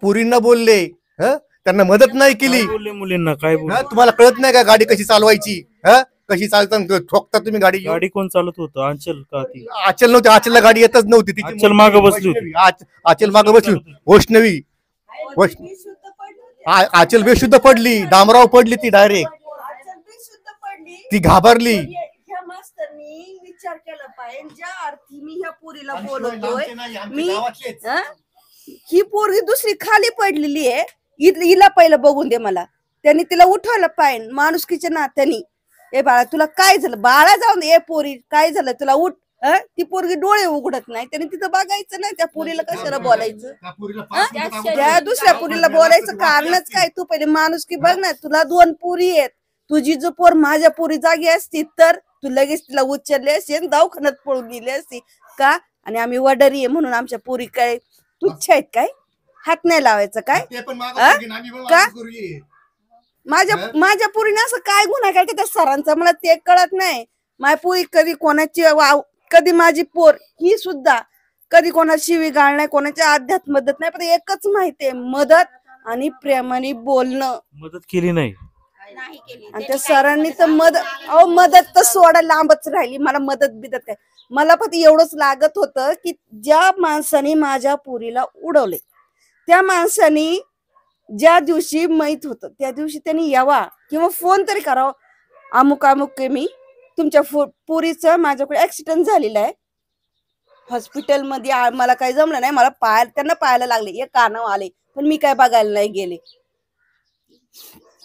पुरींना बोलले, त्यांना मदत नाही केली. मुलींना काय तुम्हाला कळत नाही का गाडी कशी चालवायची, कशी चालतात, ठोकता तुम्ही गाडी. गाडी कोण चालत होतं, आंचल का ती? आचल नव्हती, आचलला गाडी येतच नव्हती. आंचल मागं बसली होती. आचल मागं बसली, वैष्णवी. आचल बेशुद्ध पडली, डामराव पडली ती डायरेक्ट, ती घाबरली. ह्या मास्तरनी विचार केला पाहिजे, ज्या अर्थी मी ह्या पोरीला बोलवतोय, ही पोरगी दुसरी खाली पडलेली आहे, हिला पहिलं बघून दे मला. त्यांनी तिला उठवलं पाहिजे माणुसकीच्या नात्याने. ए बाळा तुला काय झालं, बाळा जाऊन ए पोरी काय झालं तुला, उठ. ती पोरगी डोळे उघडत नाही, त्याने तिथं बघायचं नाही. त्या पोरीला कशाला बोलायचं, त्या दुसऱ्या पोरीला बोलायचं कारणच काय. तू पहिले माणुसकी बघ ना. तुला 2 पोरी आहेत, तुझी जो पोर माझ्या पोरी जागी असती तर तू लगेच तिला उचलले असते, दवाखान्यात पळून गेली असती का. आणि आम्ही वडरी आहे म्हणून आमच्या पोरी काय तुच्छ आहेत काय, हात नाही लावायचं काय का. माझ्या पोरीने असं काय गुन्हा केला त्या सरांचा मला ते कळत नाही. माझ्या पोरी कधी कोणाची कधी माझी पोर ही सुद्धा कधी कोणाची शिवी गाळ नाही, कोणाच्या अध्यात्म मदत नाही. पण एकच माहितीये, मदत आणि प्रेमाने बोलणं. मदत केली नाही. आणि त्या सरांनी तर मदत तर सोडा लांबच राहिली. मला मदत बिदत काय, मला फक्त एवढंच लागत होतं की ज्या माणसाने माझ्या पोरीला उडवले, त्या माणसाने ज्या दिवशी माहित होतं त्या दिवशी त्यांनी यावा किंवा फोन तरी करावा. अमुक अमुक मी तुमच्या पोरीचं माझ्याकडे ऍक्सिडेंट झालेला आहे, हॉस्पिटलमध्ये मला काही जमलं नाही, मला त्यांना पाहायला लागले, एक कानावर आले, पण मी काय बघायला नाही गेले.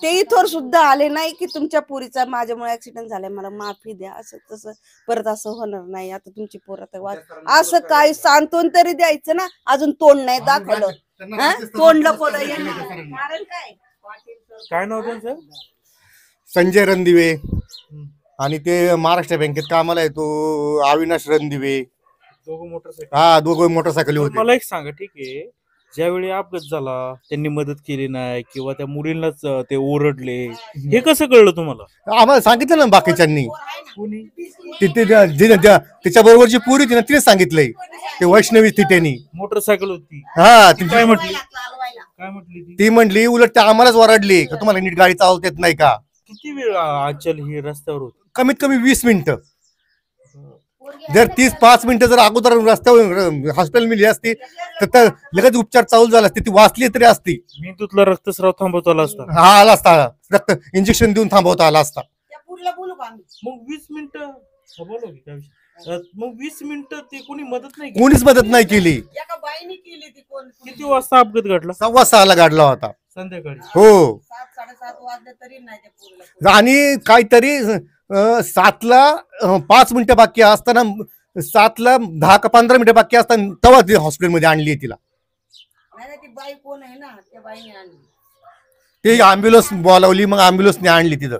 ते इथवर सुद्धा आले नाही की तुमच्या पोरीचा माझ्यामुळे ऍक्सिडेंट झालाय, मला माफी द्या, असं तसं परत असं होणार नाही, आता तुमची पोर आता असं काय सांत्वन तरी द्यायचं ना. अजून तोंड नाही दाखवलं, तोंड लपवलं. कारण काय काय नाव त्यांचं? संजय रणदिवे. आणि ते महाराष्ट्र बँकेत कामाला आहे तो अविनाश रणदिवे. दोघं मोटरसायकल. हा, दोघं मोटरसायकल होते. मला एक सांगा, ठीक आहे, ज्यावेळी अपघात झाला त्यांनी मदत केली नाही किंवा त्या मुलींनाच ते ओरडले, हे कसं कळलं तुम्हाला? आम्हाला सांगितलं ना बाकीच्यांनी. कोणी? तिच्या बरोबरची पुरी होती ना, तिने सांगितलंय. ते वैष्णवी तिथेनी मोटरसायकल होती. हा, ती काय म्हटली? काय म्हटली ती? ती म्हणली उलट ते आम्हालाच ओरडली का तुम्हाला नीट गाडी चालवता येत नाही का. किती वेळ आचल ही रस्त्यावर होती? कमीत कमी 20 मिनिटं. जर 30-5 मिनिटं जर अगोदर रस्त्यावर हॉस्पिटल मिली असती तर लगेच उपचार चालू झाला असते, ती वाचली तरी असती. मेंदूतला रक्तस्राव थांबवता आला असता. हा, आला असता. रक्त इंजेक्शन देऊन थांबवता आला असता. मग 20 मिनिटं बोलू की काय विषय? मग 20 मिनिटं ते कोणी मदत नाही केली? कोणीच मदत नाही केली. किती वाजता अपघात घडला? 6:15 गाडला होता संध्याकाळी. हो. 7-7:30 वाजले तरी नाही त्या पोरीला. आणि काहीतरी 7ला 5 मिनिटं बाकी असताना, 7ला 10 का 15 मिनिटं बाकी असताना तेव्हा ती हॉस्पिटलमध्ये आणली तिला. नाही, ती बाई कोण आहे ना, त्या बाईने आणली. ते अँब्युलन्स बोलावली, मग अँब्युलन्सने आणली तिथं.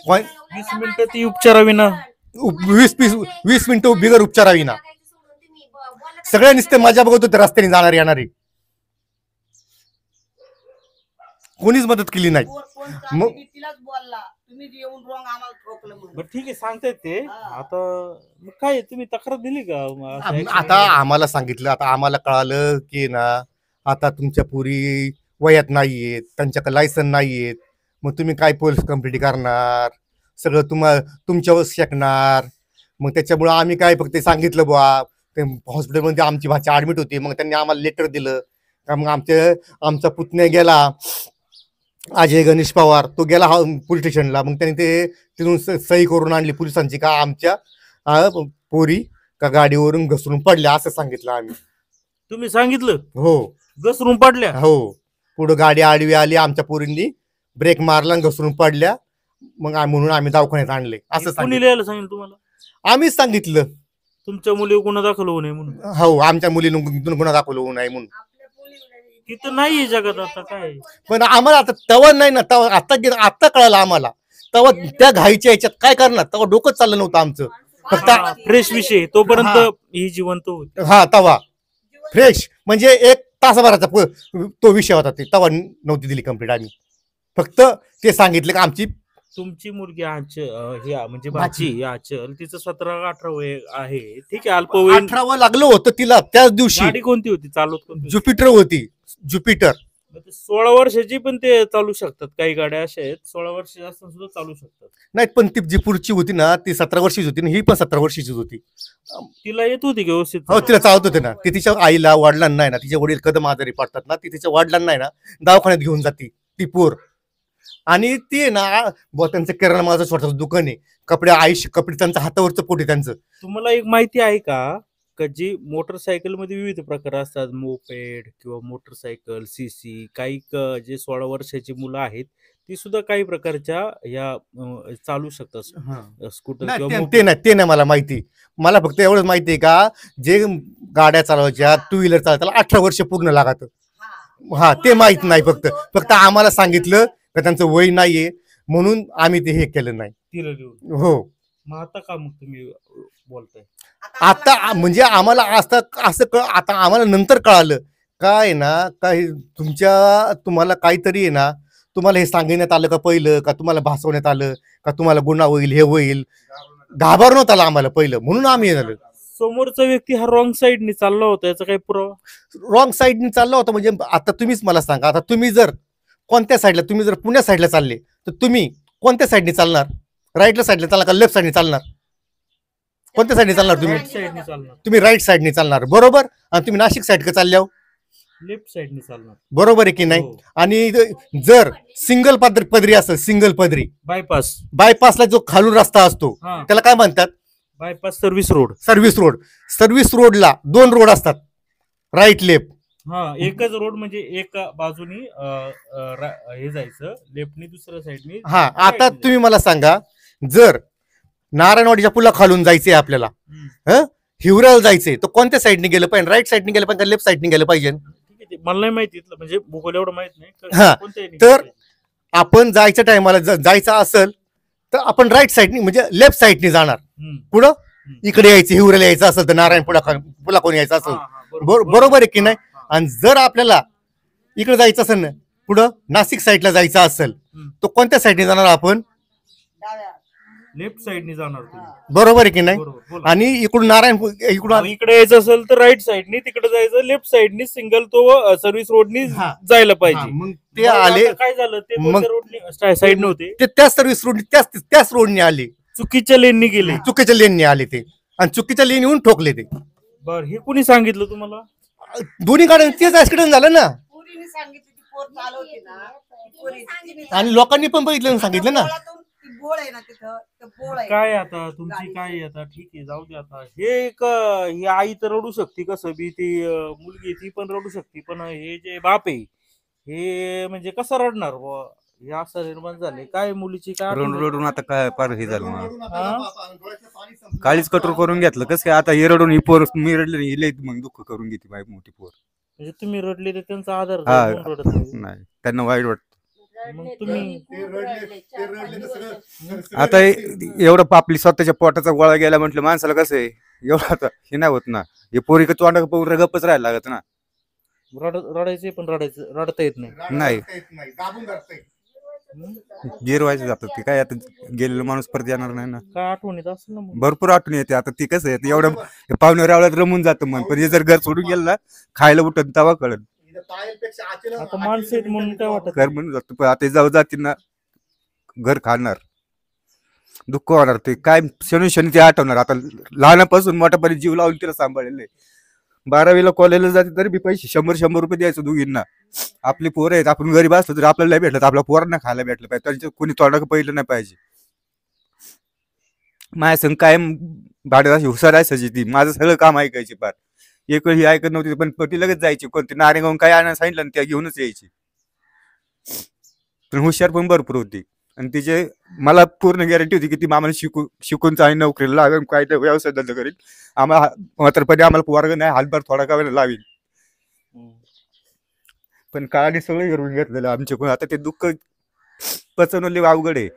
20 मिनिटं ती उपचाराविना. 20 मिनिटं बिगर उपचाराविना. सगळ्या नुसते मजा बघत होते रस्त्याने जाणारी येणारी. कोणीच मदत केली नाही. मग तिलाच बोलला, तुम्ही येऊन रॉंग आम्हाला ठोकलं म्हणून. बरं ठीक आहे, सांगतायत ते. आता मग काय तुम्ही तक्रार दिली का? असं accident आता आम्हाला सांगितलं, आता आम्हाला कळालं की ना आता तुमच्या पुरी वयात नाहीयेत, त्यांच्याकडे लायसन नाहीयेत, मग तुम्ही काय पोलीस कंप्लेंट करणार, सगळं तुमच्यावर शेकणार. मग त्याच्यामुळं आम्ही काय फक्त सांगितलं बुवा, ते हॉस्पिटलमध्ये आमची भाची ऍडमिट होती, मग त्यांनी आम्हाला लेटर दिलं का. मग आमचा पुतण्या गेला, अजय गणेश पवार, तो गेला पोलीस स्टेशनला. मग त्यांनी ते तिथून सही करून आणली पोलिसांची का आमच्या पोरी का गाडीवरून घसरून पडल्या, असं सांगितलं आम्ही. तुम्ही सांगितलं? हो. घसरून पडल्या? हो. पुढं गाडी आडवी आली, आमच्या पोरींनी ब्रेक मारला आणि घसरून पडल्या. मग म्हणून आम्ही दवाखान्यात आणले, असं कोणी सांगितलं. लिहायला सांगितलं तुम्हाला? आम्हीच सांगितलं. तुमच्या मुली गुन्हा दाखल होऊ नये म्हणून? हो, आमच्या मुलीनं गुन्हा दाखवला होऊ नये म्हणून. तिथं नाहीये जगात आता काय. पण आम्हाला आता तवा नाही ना, तवा आता कळालं आम्हाला. तवा त्या घाईच्या याच्यात काय करणार, तवा डोकं चाललं नव्हतं आमचं. फक्त फ्रेश विषय तोपर्यंत हा. ही जिवंत होती. हा, तवा फ्रेश म्हणजे 1 तासाभराचा तो विषय होता. ते तवा नव्हती दिली कंप्लीट आम्ही. फक्त ते सांगितलं की आमची तुमची मुलगी म्हणजे भाची आचल, तिचं 17-18 वय आहे, ठीक आहे, अल्पवयीन. 18 लागलं होतं तिला त्याच दिवशी. गाडी कोणती होती? चालवत कोणती? ज्युपिटर होती. ज्युपिटर. 16 वर्षाची पण ते चालू शकतात, काही गाड्या अशा आहेत 16 वर्ष असताना सुद्धा चालू शकतात. नाही, पण ती जी पुढची होती ना, ती 17 वर्षाची होती ना, ही पण 17 वर्षाचीच होती. तिला येत होती का व्यवस्थित? हो, तिला चालत होते ना. ती तिच्या आईला, वडिलांना नाही ना, तिचे वडील कदम आजारी पडतात ना, ती तिच्या वडिलांना नाही ना दवाखान्यात घेऊन जाते ती पोर. आणि ती ना त्यांचं किराणा मालाचं छोटं दुकान आहे, कपडे त्यांचं हातावरचं पोट आहे त्यांचं. तुम्हाला एक माहिती आहे का जी मोटरसायकल मध्ये विविध प्रकार असतात, मोपेड किंवा मोटरसायकल, सीसी, काही जे 16 वर्षाची मुलं आहेत ती सुद्धा काही प्रकारच्या या चालू शकतात, स्कूटर किंवा ते नाही मला माहिती. मला फक्त एवढंच माहिती आहे का, जे गाड्या चालवायच्या, 2 व्हीलर चालवायला 18 वर्ष पूर्ण लागत. हा, ते माहित नाही. फक्त आम्हाला सांगितलं का त्यांचं वय नाहीये म्हणून आम्ही ते हे केलं नाही. तिला देऊन. हो. मग आता का मग तुम्ही बोलताय? आता म्हणजे आम्हाला आता आम्हाला नंतर कळालं काय ना, काय तुम्हाला काहीतरी आहे ना, तुम्हाला हे सांगण्यात आलं का पहिलं, का तुम्हाला भासवण्यात आलं का तुम्हाला गुन्हा होईल, हे होईल, घाबरण्यात आलं आम्हाला पहिलं, म्हणून आम्ही झालं. समोरचा व्यक्ती हा रॉंग साईडने चालला होता, याचा काही पुरावा? रॉंग साईडने चालला होता म्हणजे आता तुम्हीच मला सांगा, आता तुम्ही जर कोणत्या साईडला, तुम्ही जर पुण्या साईडला चालले तर तुम्ही कोणत्या साईडने चालणार? राईटला साईडला चालणार का लेफ्ट साईडने चालणार? कोणत्या साईडने चालणार तुम्ही? राईट साईडने चालणार. तुम्ही राईट साईडने चालणार, बरोबर. आणि तुम्ही नाशिक साईडकडे चालल्या लेफ्ट साईडने चालणार, बरोबर आहे की नाही? हो. आणि जर सिंगल पदरी असेल, सिंगल पदरी बायपासला जो खालून रस्ता असतो हा, त्याला काय म्हणतात? Bypass service road. सर्व्हिस रोडला 2 रोड असतात, राईट लेफ्ट. हा एकच रोड म्हणजे एका बाजूनी हे जायचं लेफ्टनी, दुसऱ्या साईडनी हा आता तुम्ही मला सांगा, जर नारायणवाडीच्या पुला खालून जायचंय आपल्याला, हिवऱ्याला जायचंय, तर कोणत्या साईडने गेलं पाहिजे? राईट साईडने गेलं पाहिजे, लेफ्ट साईडने गेलं पाहिजे? मला नाही माहिती इथलं, म्हणजे भूगोल एवढं माहित नाही हा, कोणत्या ह्यानी तर गेलं आपण जायच्या टायमाला जायचं असेल तर आपण राईट साईडने म्हणजे लेफ्ट साईडने जाणार. पाहिजे. पुढं इकडे यायचं, हिवऱ्याला यायचं असेल तर नारायण पुला कोण यायचं असेल, बरोबर आहे की नाही? आणि जर आपल्याला इकडे जायचं असेल ना, पुढं नाशिक साईडला जायचं असेल, तर कोणत्या साईडने जाणार आपण? लेफ्ट साईडनी जाणार तुम्ही. बरोबर आहे की नाही? बरोबर, बोला. आणि इकडून इकडून इकडे यायचं असेल तर राईट साईडनी, तिकडे जायचं लेफ्ट साईडनी, सिंगल तो सर्व्हिस रोडनी हा. जायला हा, पाहिजे. मग ते आले, आता काय झालं, ते मग- कोणत्या रोडनी साईड नव्हते, ते त्याच सर्व्हिस रोड त्याच रोडने आले, चुकीच्या लेननी गेले. चुकीच्या लेनने आले ते, आणि चुकीच्या लेन येऊन ठोकले ते. बर, हे कुणी सांगितलं तुम्हाला? दोन्ही गाड्यांनी तेच ऍक्सिडेंट झालं ना, पोरीने सांगितलं, ती पोर चालवते ना, ती पोरी तिने आणि लोकांनी पण बघितलं आणि सांगितलं ना. बोळातून ती बोळ आहे ना तिथं, ते बोळ आहे. काय आता तुमची काय आहे आता, ठीक आहे जाऊ दे आता. हे एक ही आई तर रडू शकते, कसं बी ती मुलगी ती पण रडू शकते, पण हे जे बाप आहे हे म्हणजे कसं रडणार बुवा? हे असं निर्माण झाले काय, मुलीची काय आठवण रडून झाली? रडून आता काय पार हे झालं मला. हा? काळीच कठोर करून घेतलं. कसं काय आता हे रडून ही पोर, मी रडले नाही, ही लई मग दुःख करून घेते माझी मोठी पोर. म्हणजे तुम्ही रडले तर त्यांचा आधार हा. म्हणून रडत नाही. नाही, त्यांना वाईट वाटतं. मग तुम्ही आता एवढं आपली स्वतःच्या पोटाचा गोळा गेला म्हटलं माणसाला कसं आहे, एवढं आता हे नाही होत ना. हे पोरी का तोंडा पाहून गप्पच राहायला लागत ना. रडायचे पण रडता येत नाही. नाही. दाबून धरतंय. गिरवायचं जातं ते काय, आता गेलेलं माणूस परत येणार नाही ना. काय आठवण येत असेल ना मग. भरपूर आठवण येते. आता ती कसं आहे, एवढं पाहुण्यावर आवळ्यात रमून जातं मन, पण हे जर घर सोडून गेलं ना, खायला उठत तवा कळत आता माणसं आहेत म्हणून काय वाटत घर म्हणून जातो. पण आता जाऊ जातील ना, घर खाणार, दुःख होणार. ते काय शनी शनी ते आठवणार. आता लहानापासून मोठ्यापर्यंत जीव लावून तिला सांभाळलेलं आहे. 12वीला कॉलेजला जाते तरी बी पैसे 100 रुपये द्यायचं दोघींना. आपली पोरं आहेत, आपण गरीब असलो तरी आपल्याला नाही भेटलं तर आपल्या पोरांना खायला भेटलं पाहिजे, त्यांच्या कोणी तोंडाकडे पहिलं नाही पाहिजे. माझ्या संग कायम भाड्याची हुशार असायची ती, माझं सगळं काम ऐकायची. पार एक वेळ ही ऐकत नव्हती, पण ती लगेच जायची. कोणती नारेगावून काय आणायला सांगितलं ना, त्या घेऊनच यायची. पण हुशार पण भरपूर होती, आणि तिचे मला पूर्ण गॅरंटी होती की ती आम्हाला शिकून चांगली नोकरीला लागेल, काय ते व्यवसाय धंदा करेल. आम्हाला म्हातारपणी आम्हाला वर्ग नाही, हातभार थोडा का वेळेला लावेल. पण काळाने सगळं करून घेतलेलं आमच्याकडून. आता ते दुःख पचवणं लय अवघड आहे.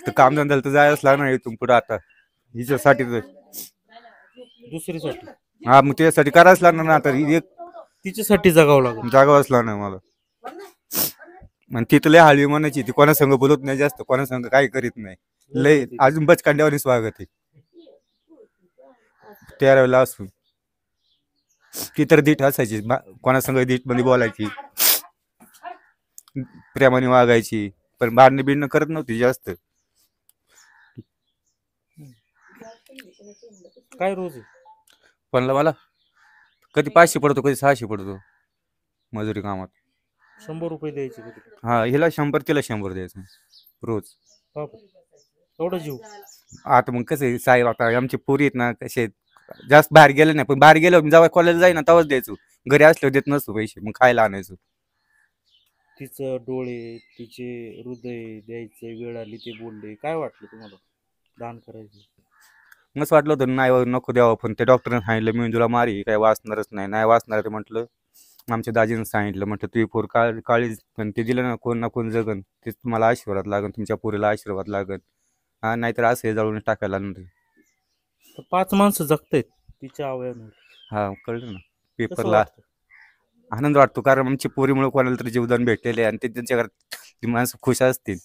तर काम धंद्याला तर जायलाच लागणार इथून पुढे आता, हिच्यासाठी तर. दुसरीसाठी हा, मग त्यासाठी करायच लागणार ना. आता एक तिच्यासाठी जगावं लागेल. जागावंच लागणार मला. आणि ती तर लय हळवी म्हणायची, ती कोणा संग बोलत नाही जास्त, कोणा संग काही करीत नाही. लय अजून बचकांड्यावर स्वागत आहे 13वीला असून. ती तर धीट असायची, कोणा संग धीट मध्ये बोलायची, प्रेमाने वागायची, पण भांडणं बिडणं करत नव्हती जास्त. काय रोज आहे? पण मला कधी 500 पडतो, कधी 600 पडतो मजुरी कामात. 100 रुपये द्यायचे कधी. हा, हिला 100 तिला 100 द्यायचं रोज. बाप, एवढा जीव. आता मग कसं आहे साहेब, आता आमचे पोरी आहेत ना, कसे जास्त बाहेर गेले नाही, पण बाहेर गेलो जेव्हा कॉलेज जाई ना तेव्हाच द्यायचो. घरी असल्यावर देत नसतो पैसे, मग खायला आणायचो. तिचं डोळे, तिचे हृदय द्यायचे वेळ आली, ते बोलले, काय वाटलं तुम्हाला दान करायचं? मस्त वाटलं होतं, नाही नको द्यावं, पण ते डॉक्टरने सांगितलं मेंदूला मारी, काय वाचणारच नाही वाचणार ते म्हटलं. आमच्या दाजीनं सांगितलं, म्हटलं तुझी पोर काळीच, पण ते दिलं ना कोण जगन, ते तुम्हाला आशीर्वाद लागन, तुमच्या पोरीला आशीर्वाद लागन. हा, नाहीतर असं जाळून टाकायला लागणार. 5 माणसं जगतायत तिच्या अवयवांवर. हा, कळलं ना. कसं पेपरला वाटतं? आनंद वाटतो, कारण आमच्या पोरीमुळे कोणाला तरी जीवदान भेटलेले आहे, आणि ते त्यांच्या घरात ती माणसं खुश असतील.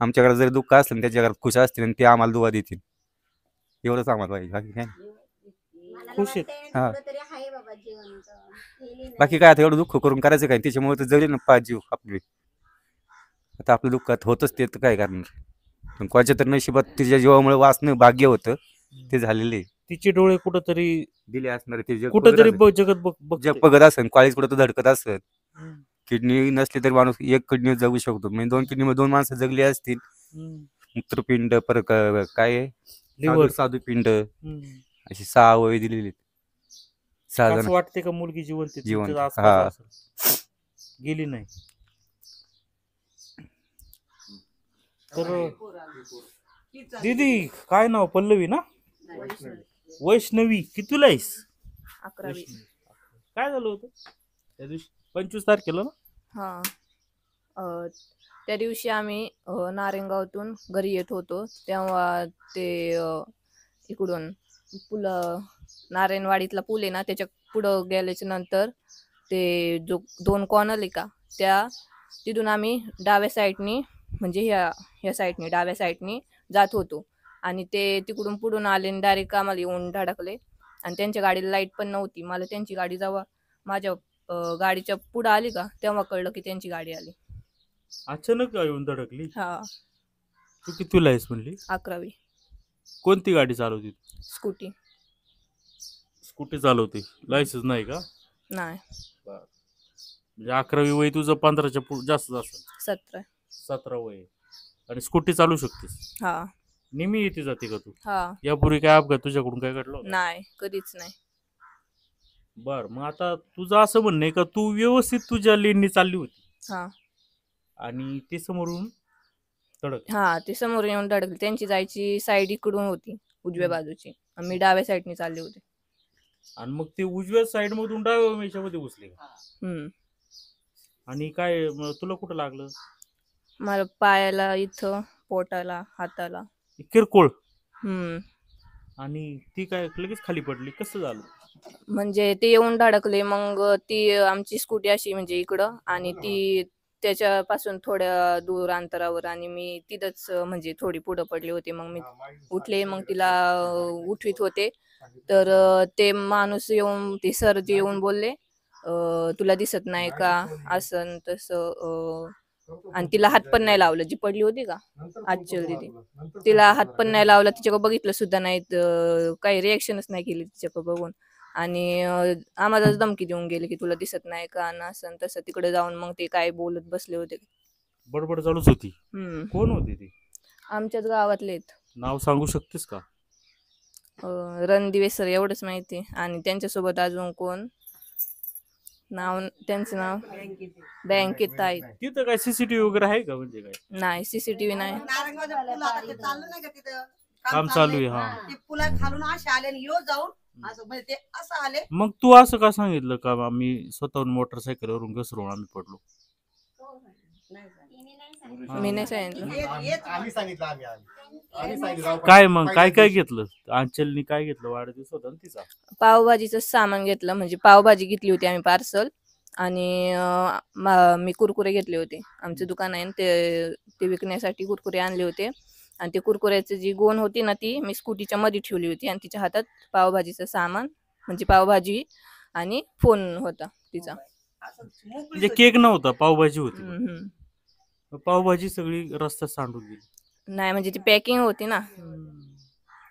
आमच्या घरात जरी दुःख असलं त्याच्या घरात खुश असतील, आणि ते आम्हाला दुवा देतील. एवढंच आम्हाला पाहिजे, बाकी काय नाही. खुश आहेत. हा, बाकी काय आता एवढं दुःख करून करायचं काय, त्याच्यामुळे तर जरी ना 5 जीव आपले. आता आपल्या दुःखात होतच ते, तर काय करणार. पण कोणाच्या तर नशिबात तिच्या जीवामुळे वाचणं भाग्य होतं, ते झालेले. तिचे डोळे कुठंतरी दिले असणार ते कुठंतरी जगत जग बघत असेल, कॉलेज कुठं तर धडकत असेल. किडनी नसली तरी माणूस एक किडनी जगू शकतो, म्हणजे 2 किडनी 2 माणसं जगली असतील, मूत्रपिंड परत काय आहे? लिव्हर साधूपिंड अशी 6 अवयव दिलेली आहेत. 6 असं जण वाटते का मुलगी जिवंत आहे? जिवंत. तुमच्या आसपास हा. असेल. गेली नाही तर दीदी काय नाव? पल्लवी ना? वैष्णवी. कितीला आहेस? 11वी. वैष्णवी. काय झालं होतं त्या दिवशी 25 तारखेला ना? हा. त्या दिवशी आम्ही नारायणगावातून घरी येत होतो तेव्हा ते इकडून नारायणवाडीतला पूल आहे ना त्याच्या पुढं गेल्याच्या नंतर ते जो 2 कॉर्नर आहे का त्या तिथून आम्ही डाव्या साईडनी म्हणजे ह्या साईडनी डाव्या साईडनी जात होतो आणि ते तिकडून पुढून आले आणि डायरेक्ट आम्हाला येऊन धडकले आणि त्यांच्या गाडीला लाईट पण नव्हती. मला त्यांची गाडी जेव्हा माझ्या गाडीच्या पुढे आली का तेव्हा कळलं की त्यांची गाडी आली. अचानक येऊन धडकली. हा. तू कितीला आहेस म्हणली? 11वी. कोणती गाडी चालवते? स्कूटी. स्कूटी चालवते. लायसन्स नाही का? नाही. म्हणजे 11वी वय तुझं 15च्या जास्त असेल. 17. 17 वय आणि स्कूटी चालू शकतेस. हा. नेहमी येते जाते का तू? हा. यापूर्वी काय अपघात तुझ्याकडून काय घडला होता? नाही कधीच नाही. बर, मग आता तुझं असं म्हणणं आहे का तू व्यवस्थित तुझ्या लेननी चालली होती हा. आणि ते समोरून धडक? हा ते समोर येऊन धडकले. त्यांची जायची साईड इकडून होती उजव्या बाजूची आणि मी डाव्या साईडने चालले होते. आणि मग ते उजव्या साइड मधून डाव्या मेच्यामध्ये घुसले का? हम्म. आणि काय मग तुला कुठं लागलं? मला पायाला इथं पोटाला हाताला. किरकोळ. हम्म. आणि ती काय लगेच खाली पडली? कसं झालं? म्हणजे ते येऊन धडकले मग ती आमची स्कूटी अशी म्हणजे इकडं आणि ती त्याच्यापासून थोड्या दूर अंतरावर आणि मी तिथंच म्हणजे थोडी पुढं पडले होते. मग मी उठले मग तिला उठवीत होते तर ते माणूस येऊन ते सर जे येऊन बोलले तुला दिसत नाही का असं तसं आणि तिला हात पण नाही लावलं. जी पडली होती का आजचल दिदी तिला हात पण नाही लावला. तिच्याकडे बघितलं सुद्धा नाही. काही रिएक्शनच नाही केली तिच्याकडे बघून आणि आम्हालाच धमकी देऊन गेले की तुला दिसत नाही का ना असं तसं. तिकडे जाऊन मग ते काय बोलत बसले होते. बडबड चालूच होती. हम्म. कोण होते ती? आमच्याच गावातले आहेत. नाव सांगू शकतेस का? रणदिवे सर एवढंच माहिती आणि त्यांच्यासोबत अजून कोण नाव त्यांचं नाव बँकेत आहे. तिथं काय सीसीटीव्ही वगैरे आहे का? म्हणजे काय नाही सीसीटीव्ही नाही. काम चालू आहे? हा. ते पुला खालून असे आले आणि यो जाऊन असं म्हणजे ते असं आले. मग तू असं का सांगितलं का आम्ही स्वतःहून मोटरसायकलवरून घसरून आम्ही पडलो? मी नाही सांगितलं. आम्ही सांगितलं आम्ही सांगितलं. काय मग काय काय घेतलं? अंचलनी काय घेतलं? वाढदिवस होता ना तिचा. पावभाजीचं सामान घेतलं म्हणजे पावभाजी घेतली होती आम्ही पार्सल आणि मी कुरकुरे घेतले होते. आमचं दुकान आहे ते विकण्यासाठी कुरकुरे आणले होते आणि ते कुरकुऱ्याची जी गोण होती ना ती मी स्कूटीच्या मध्ये ठेवली होती आणि तिच्या हातात पावभाजीचं सामान म्हणजे पावभाजी आणि फोन होता तिचा. म्हणजे केक नव्हता, पावभाजी होती. हम्म. पावभाजी सगळी रस्त्यात सांडून गेली. नाही म्हणजे ती पॅकिंग होती ना.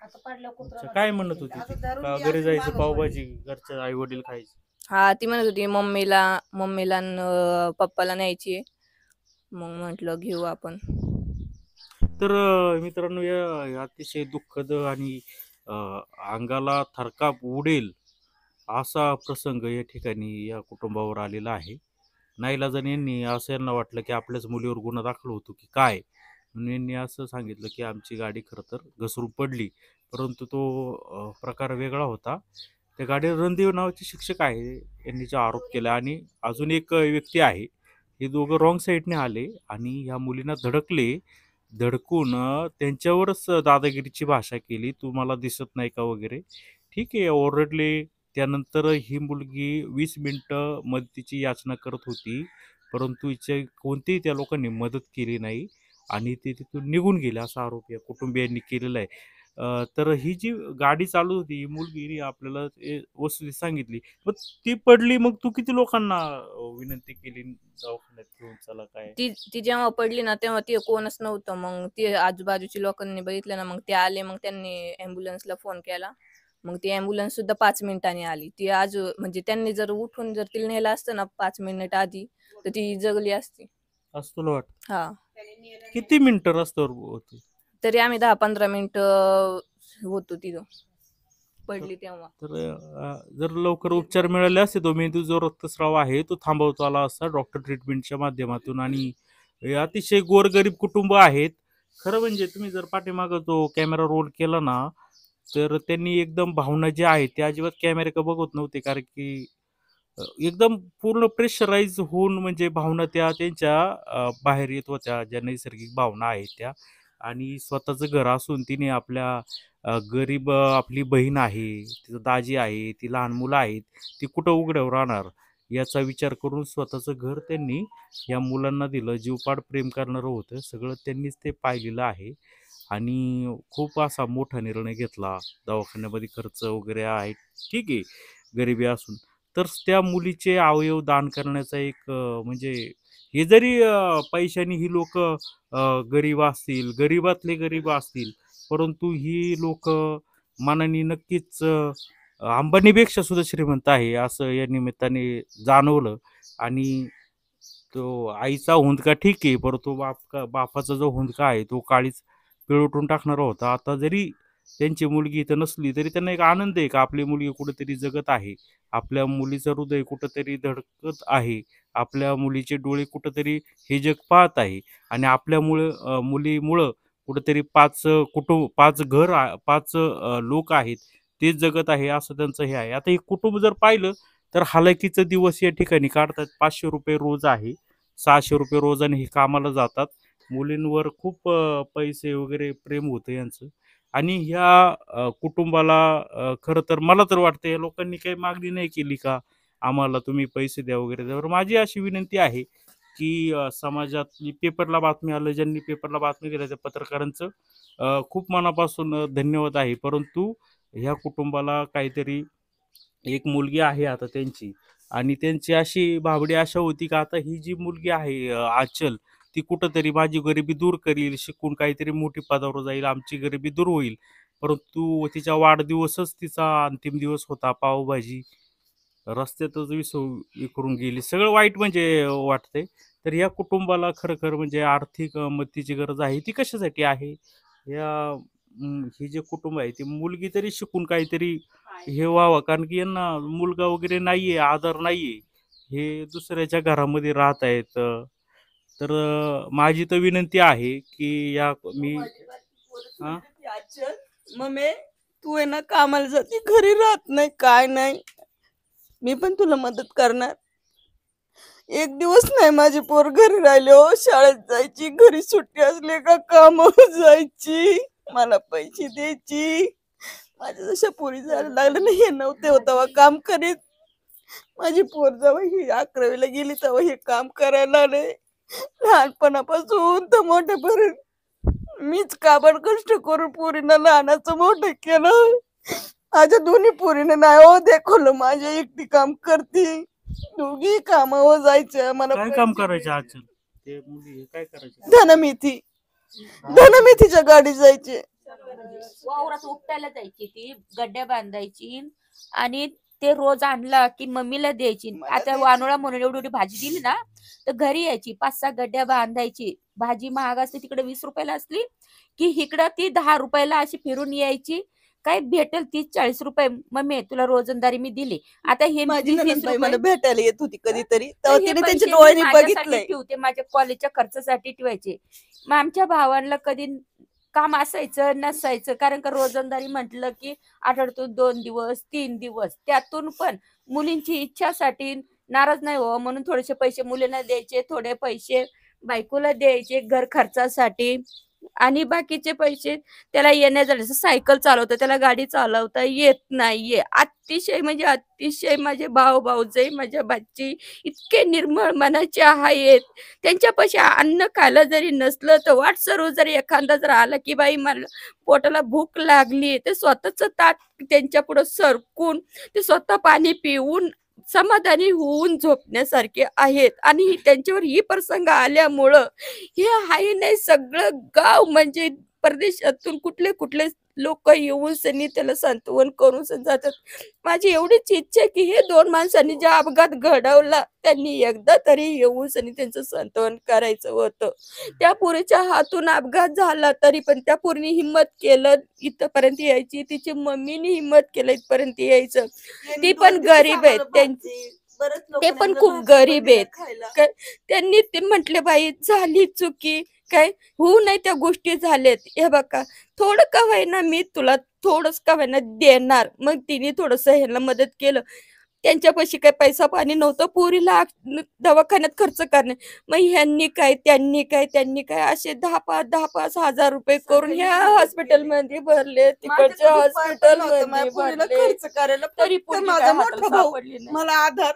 अच्छा, काय म्हणत होती ती? का घरी जायचं पावभाजी घरच्या आई वडील खायचे? हा ती म्हणत होती मम्मीला न पप्पाला न्यायची. मग म्हटलं घेऊ आपण. तर मित्रांनो या अतिशय दुःखद आणि अंगाला थरकाप उडेल असा प्रसंग या ठिकाणी या कुटुंबावर आलेला आहे. नाईलाजाने यांनी असं यांना वाटलं की आपल्याच मुलीवर गुन्हा दाखल होतो की काय, म्हणून यांनी असं सांगितलं की आमची गाडी खरं तर घसरून पडली, परंतु तो प्रकार वेगळा होता. त्या गाडीवर रणदेव नावाचे शिक्षक आहे यांनी जो आरोप केला आणि अजून एक व्यक्ती आहे. हे दोघं रॉंग साईडने आले आणि ह्या मुलींना धडकून त्यांच्यावरच दादागिरीची भाषा केली. तुम्हाला दिसत नाही का वगैरे. ठीक आहे, ओरडले. त्यानंतर ही मुलगी 20 मिनिटं मदतीची याचना करत होती, परंतु हिचे कोणतीही त्या लोकांनी मदत केली नाही आणि ते तिथून निघून गेले असा आरोप या कुटुंबियांनी केलेला आहे. तर ही जी गाडी चालू होती ही मुलगीने आपल्याला वस्तुस्थिती सांगितली. मग ती पडली, मग तू किती लोकांना विनंती केली दवाखान्यात घेऊन चला काय? ती जेव्हा पडली ना तेव्हा ती कोणच नव्हतं. मग ते आजूबाजूच्या लोकांनी बघितलं ना मग ते आले. मग त्यांनी ॲम्ब्युलन्सला फोन केला. मग ती ॲम्ब्युलन्स सुद्धा 5 मिनिटांनी आली. ती आज म्हणजे त्यांनी जर उठून जर तिला नेलं असतं ना 5 मिनिट आधी तर ती जगली असती. असं तुला वाटतं? हा. किती मिनिटं रस्त्यावर होती? तरी आम्ही 10-15 मिनिटं होतो तिथं, पडली तेव्हा. तर जर लवकर उपचार मिळाले असते तो मेंदू जो रक्तस्राव आहे तो थांबवता आला असता डॉक्टर ट्रीटमेंटच्या माध्यमातून. आणि हे अतिशय गोरगरीब कुटुंब आहेत. खरं म्हणजे तुम्ही जर पाठीमागं तो कॅमेरा रोल केला ना, तर त्यांनी एकदम भावना ज्या आहेत त्या अजिबात कॅमेऱ्याकडे बघत नव्हते. कारण की एकदम पूर्ण प्रेशराईज होऊन म्हणजे भावना त्या त्यांच्या बाहेर येत होत्या, ज्या नैसर्गिक भावना आहेत त्या. आणि स्वतःचं घर असून तिने आपल्या गरीब आपली बहीण आहे, तिचं दाजी आहे, ती लहान मुलं आहेत, ती कुठं उघड्यावर राहणार याचा विचार करून स्वतःचं घर त्यांनी या मुलांना दिलं. जीवपाड प्रेम करणारं होतं, सगळं त्यांनीच ते पाहिलेलं आहे. आणि खूप असा मोठा निर्णय घेतला. दवाखान्यामध्ये खर्च वगैरे आहे, ठीक आहे, गरिबी असून. तर त्या मुलीचे अवयव दान करण्याचा एक म्हणजे हे जरी पैशाने ही लोक गरीब असतील, गरीबातले गरीब असतील, परंतु ही लोक मनाने नक्कीच अंबानीपेक्षा सुद्धा श्रीमंत आहे असं या निमित्ताने जाणवलं. आणि तो आईचा हुंदका ठीक आहे, परंतु बापाचा जो हुंदका आहे तो काळीच पिळवटून टाकणारा होता. आता जरी त्यांची मुलगी इथं नसली तरी त्यांना एक आनंद आहे का आपली मुलगी कुठेतरी जगत आहे, आपल्या मुलीचं हृदय कुठंतरी धडकत आहे, आपल्या मुलीचे डोळे कुठंतरी हे जग पाहत आहे. आणि आपल्यामुळं मुलीमुळं कुठंतरी 5 कुटुंब, 5 घर, 5 लोक आहेत तेच जगत आहे असं त्यांचं हे आहे. आता हे कुटुंब जर पाहिलं तर हालाकीचं दिवस या ठिकाणी काढतात. 500 रुपये रोज आहे, 600 रुपये रोजाने हे कामाला जातात. मुलींवर खूप पैसे वगैरे प्रेम होतं यांचं. आणि ह्या कुटुंबाला खरं तर मला तर वाटतं या लोकांनी काही मागणी नाही केली का आम्हाला तुम्ही पैसे द्या वगैरे. तर माझी अशी विनंती आहे की समाजातली पेपरला बातमी आलं, ज्यांनी पेपरला बातमी दिल्या त्या पत्रकारांचं खूप मनापासून धन्यवाद आहे. परंतु ह्या कुटुंबाला काहीतरी एक मुलगी आहे आता त्यांची, आणि त्यांची अशी भाबडी आशा होती का आता ही जी मुलगी आहे आचल, ती कुठंतरी माझी गरिबी दूर करील, शिकून काहीतरी मोठी पदावर जाईल, आमची गरिबी दूर होईल. परंतु तिचा वाढदिवसच तिचा अंतिम दिवस होता. पावभाजी रस्त्यातच विसरून गेली. सगळं वाईट म्हणजे वाटतंय. तर या कुटुंबाला खरं म्हणजे आर्थिक मदतीची गरज आहे. ती कशासाठी आहे? या हे जे कुटुंब आहे, ती मुलगी तरी शिकून काहीतरी हे व्हावं. कारण की यांना मुलगा वगैरे नाहीये, आधार नाहीये. हे दुसऱ्याच्या घरामध्ये राहत आहेत. तर माझी तर विनंती आहे की मी हां? मम्मी, तू आहे ना कामाला जाते, घरी राहत नाही, काय नाही. मी पण तुला मदत करणार. एक दिवस नाही माझी पोर घरी राहिले हो. शाळेत जायची, घरी सुट्टी असली का कामावर जायची, मला पैसे द्यायची. माझ्या जशा पोरी जायला लागल्या ना, हे नव्हते तेव्हा काम करीत. माझी पोर जेव्हा ही 11वीला गेली तेव्हा हे काम करायला लागले. लहानपणापासून तर मोठ्यापर्यंत मीच काबड कष्ट करून पोरींना लहानाचं मोठं केलं. माझ्या दोन्ही पोरीने नाही हो देखवलं, माझ्या एकटी काम करते. दोघी कामावर जायचं. मला काय पैसे काम करायचे द्यायचे. आजकाल ते मुली, हे काय करायचे? धनमेथीच्या गाडी जायचे. वावरात उपटायला जायची, ती गड्ड्या बांधायची आणि ते रोज आणला की मम्मीला द्यायची. आता वानोळा म्हणून एवढी एवढी भाजी दिली ना तर घरी यायची, 5-6 गड्ड्या बांधायची. भाजी महाग असते तिकडे 20 रुपयाला असली की इकडं ती 10 रुपयाला अशी फिरून यायची. काय भेटेल 30-40 रुपये, मम्मी तुला रोजंदारी मी दिली. आता हे माझी 20 नणंदबाई रुपये मला भेटायला येत होती कधीतरी, तर तेव्हा हे तिने पैसे त्यांच्या मी डोळ्यांनी माझ्यासाठी बघितलंय. ठेवते, माझ्या कॉलेजच्या खर्चासाठी ठेवायचे. मग आमच्या भावांना कधी काम असायचं नसायचं, कारण का रोजंदारी म्हटलं की आठवड्यातून 2 दिवस 3 दिवस, त्यातून पण मुलींची इच्छासाठी नाराज नाही हो म्हणून थोडेसे पैसे मुलींना द्यायचे, थोडे पैसे बायकोला द्यायचे घर खर्चासाठी. आणि बाकीचे पैसे त्याला येण्या जाण्याचं, सायकल चालवतं, त्याला गाडी चालवता येत नाहीये. अतिशय म्हणजे अतिशय माझे भाऊ-भाऊजाई, माझ्या भाची इतके निर्मळ मनाचे आहेत. त्यांच्यापाशी अन्न खायला जरी नसलं तर वाटसरू जरी एखादा जर आला की बाई मला पोटाला भूक लागली, ते स्वतःच ताट त्यांच्या पुढे सरकून ते स्वतः पाणी पिऊन समाधानी होऊन झोपण्यासारखे आहेत. आणि त्यांच्यावर ही प्रसंग आल्यामुळं हे आहे नाही सगळं गाव म्हणजे परदेशातून कुठले कुठले लोक येऊन सनी त्याला सांत्वन करून जातात. माझी एवढीच इच्छा आहे की हे 2 माणसांनी जे अपघात घडवला त्यांनी एकदा तरी येऊन सनी त्यांचं सांत्वन करायचं होतं. त्या पोरीच्या हातून अपघात झाला तरी पण त्या पोरीने हिम्मत केलं इथपर्यंत यायची, तिची मम्मीने हिम्मत केलं इथपर्यंत यायचं. ती पण गरीब आहेत, ते पण खूप गरीब आहेत. त्यांनी ते म्हटले बाई झाली चुकी, काय होऊ नाही त्या गोष्टी झाल्यात, हे बघा थोडं का होईना मी तुला थोडंच का होईना देणार. मग तिने थोडस ह्याला मदत केलं. त्यांच्यापाशी काही पैसा पाणी नव्हतं पोरीला दवाखान्यात खर्च करणे. मग ह्यांनी काय त्यांनी काय असे 10-5 हजार रुपये करून ह्या हॉस्पिटलमध्ये भरले, तिकडच्या हॉस्पिटलमध्ये खर्च करायला तरी फक्त पोरगी माझा काय मोठा हाताला भाऊ सापडली नाही. मला आधार,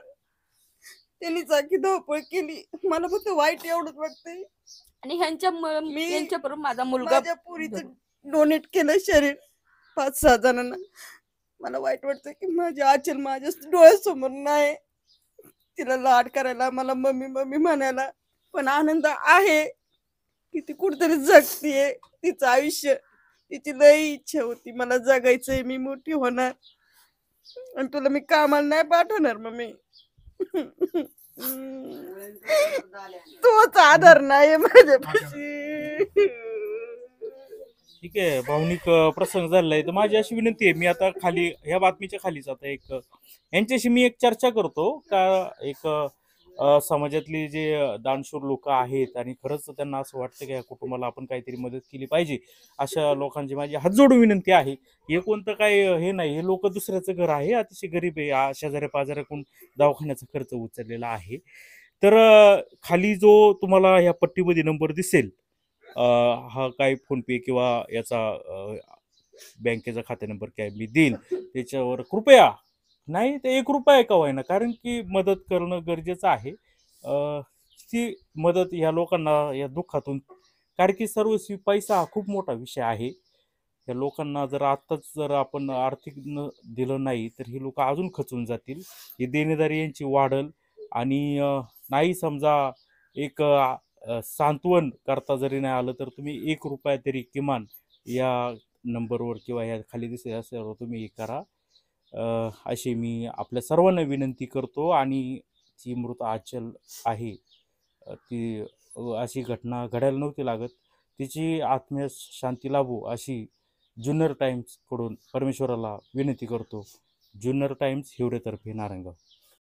त्यांनी जागी धावपळ केली. मला फक्त वाईट एवढंच वाटतंय, आणि यांच्याबरोबर माझा मुलगा माझ्या पुरीचं डोनेट केलं शरीर 5-6 जणांना. मला वाईट वाटतं की माझी आचल माझ्या डोळ्यासमोर नाही. तिला लाड करायला, मला मम्मी मम्मी म्हणायला पण आनंद आहे की ती कुठेतरी जगतीये तिचं आयुष्य. तिची लई इच्छा होती मला जगायचंय, मी मोठी होणार आणि तुला मी कामाला नाही पाठवणार मम्मी. तोच आधार नाही माझ्यापाशी. ठीक आहे, भावनिक प्रसंग झालेला आहे. तर माझी अशी विनंती आहे, मी आता खाली ह्या बातमीच्या खालीच आता यांच्याशी मी एक चर्चा करतो का एक समाजातली जे दानशूर लोक आहेत आणि खरंच त्यांना असं वाटतं की या कुटुंबाला आपण काहीतरी मदत केली पाहिजे, अशा लोकांची माझी हात जोडून विनंती आहे. हे कोणतं काय हे नाही, हे लोक दुसऱ्याचं घर आहे, अतिशय गरीब आहे, शेजाऱ्या पाजाऱ्याकडून दवाखान्याचा खर्च उचललेला आहे. तर खाली जो तुम्हाला ह्या पट्टीमध्ये नंबर दिसेल, हा काय फोनपे किंवा याचा बँकेचा खाते नंबर काय मी देईल, त्याच्यावर कृपया नाही ते 1 रुपया का होईना, कारण की मदत करणं गरजेचं आहे. ती मदत ह्या लोकांना या दुःखातून, कारण की सर्वस्वी पैसा हा खूप मोठा विषय आहे. या लोकांना जर आत्ताच जर आपण आर्थिक दिलं नाही तर ही लोक अजून खचून जातील. ही देणेदारी यांची वाढल आणि नाही समजा एक सांत्वन करता जरी नाही आलं तर तुम्ही 1 रुपया तरी किमान या नंबरवर किंवा या खाली दिसेल असल्यावर तुम्ही हे करा, अशी मी आपल्या सर्वांना विनंती करतो. आणि जी मृत आचल आहे ती अशी घटना घडायला नव्हती लागत, तिची आत्म्यास शांती लाभो अशी जुन्नर टाइम्सकडून परमेश्वराला विनंती करतो. जुन्नर टाइम्स हिवरेतर्फे नारायणगाव.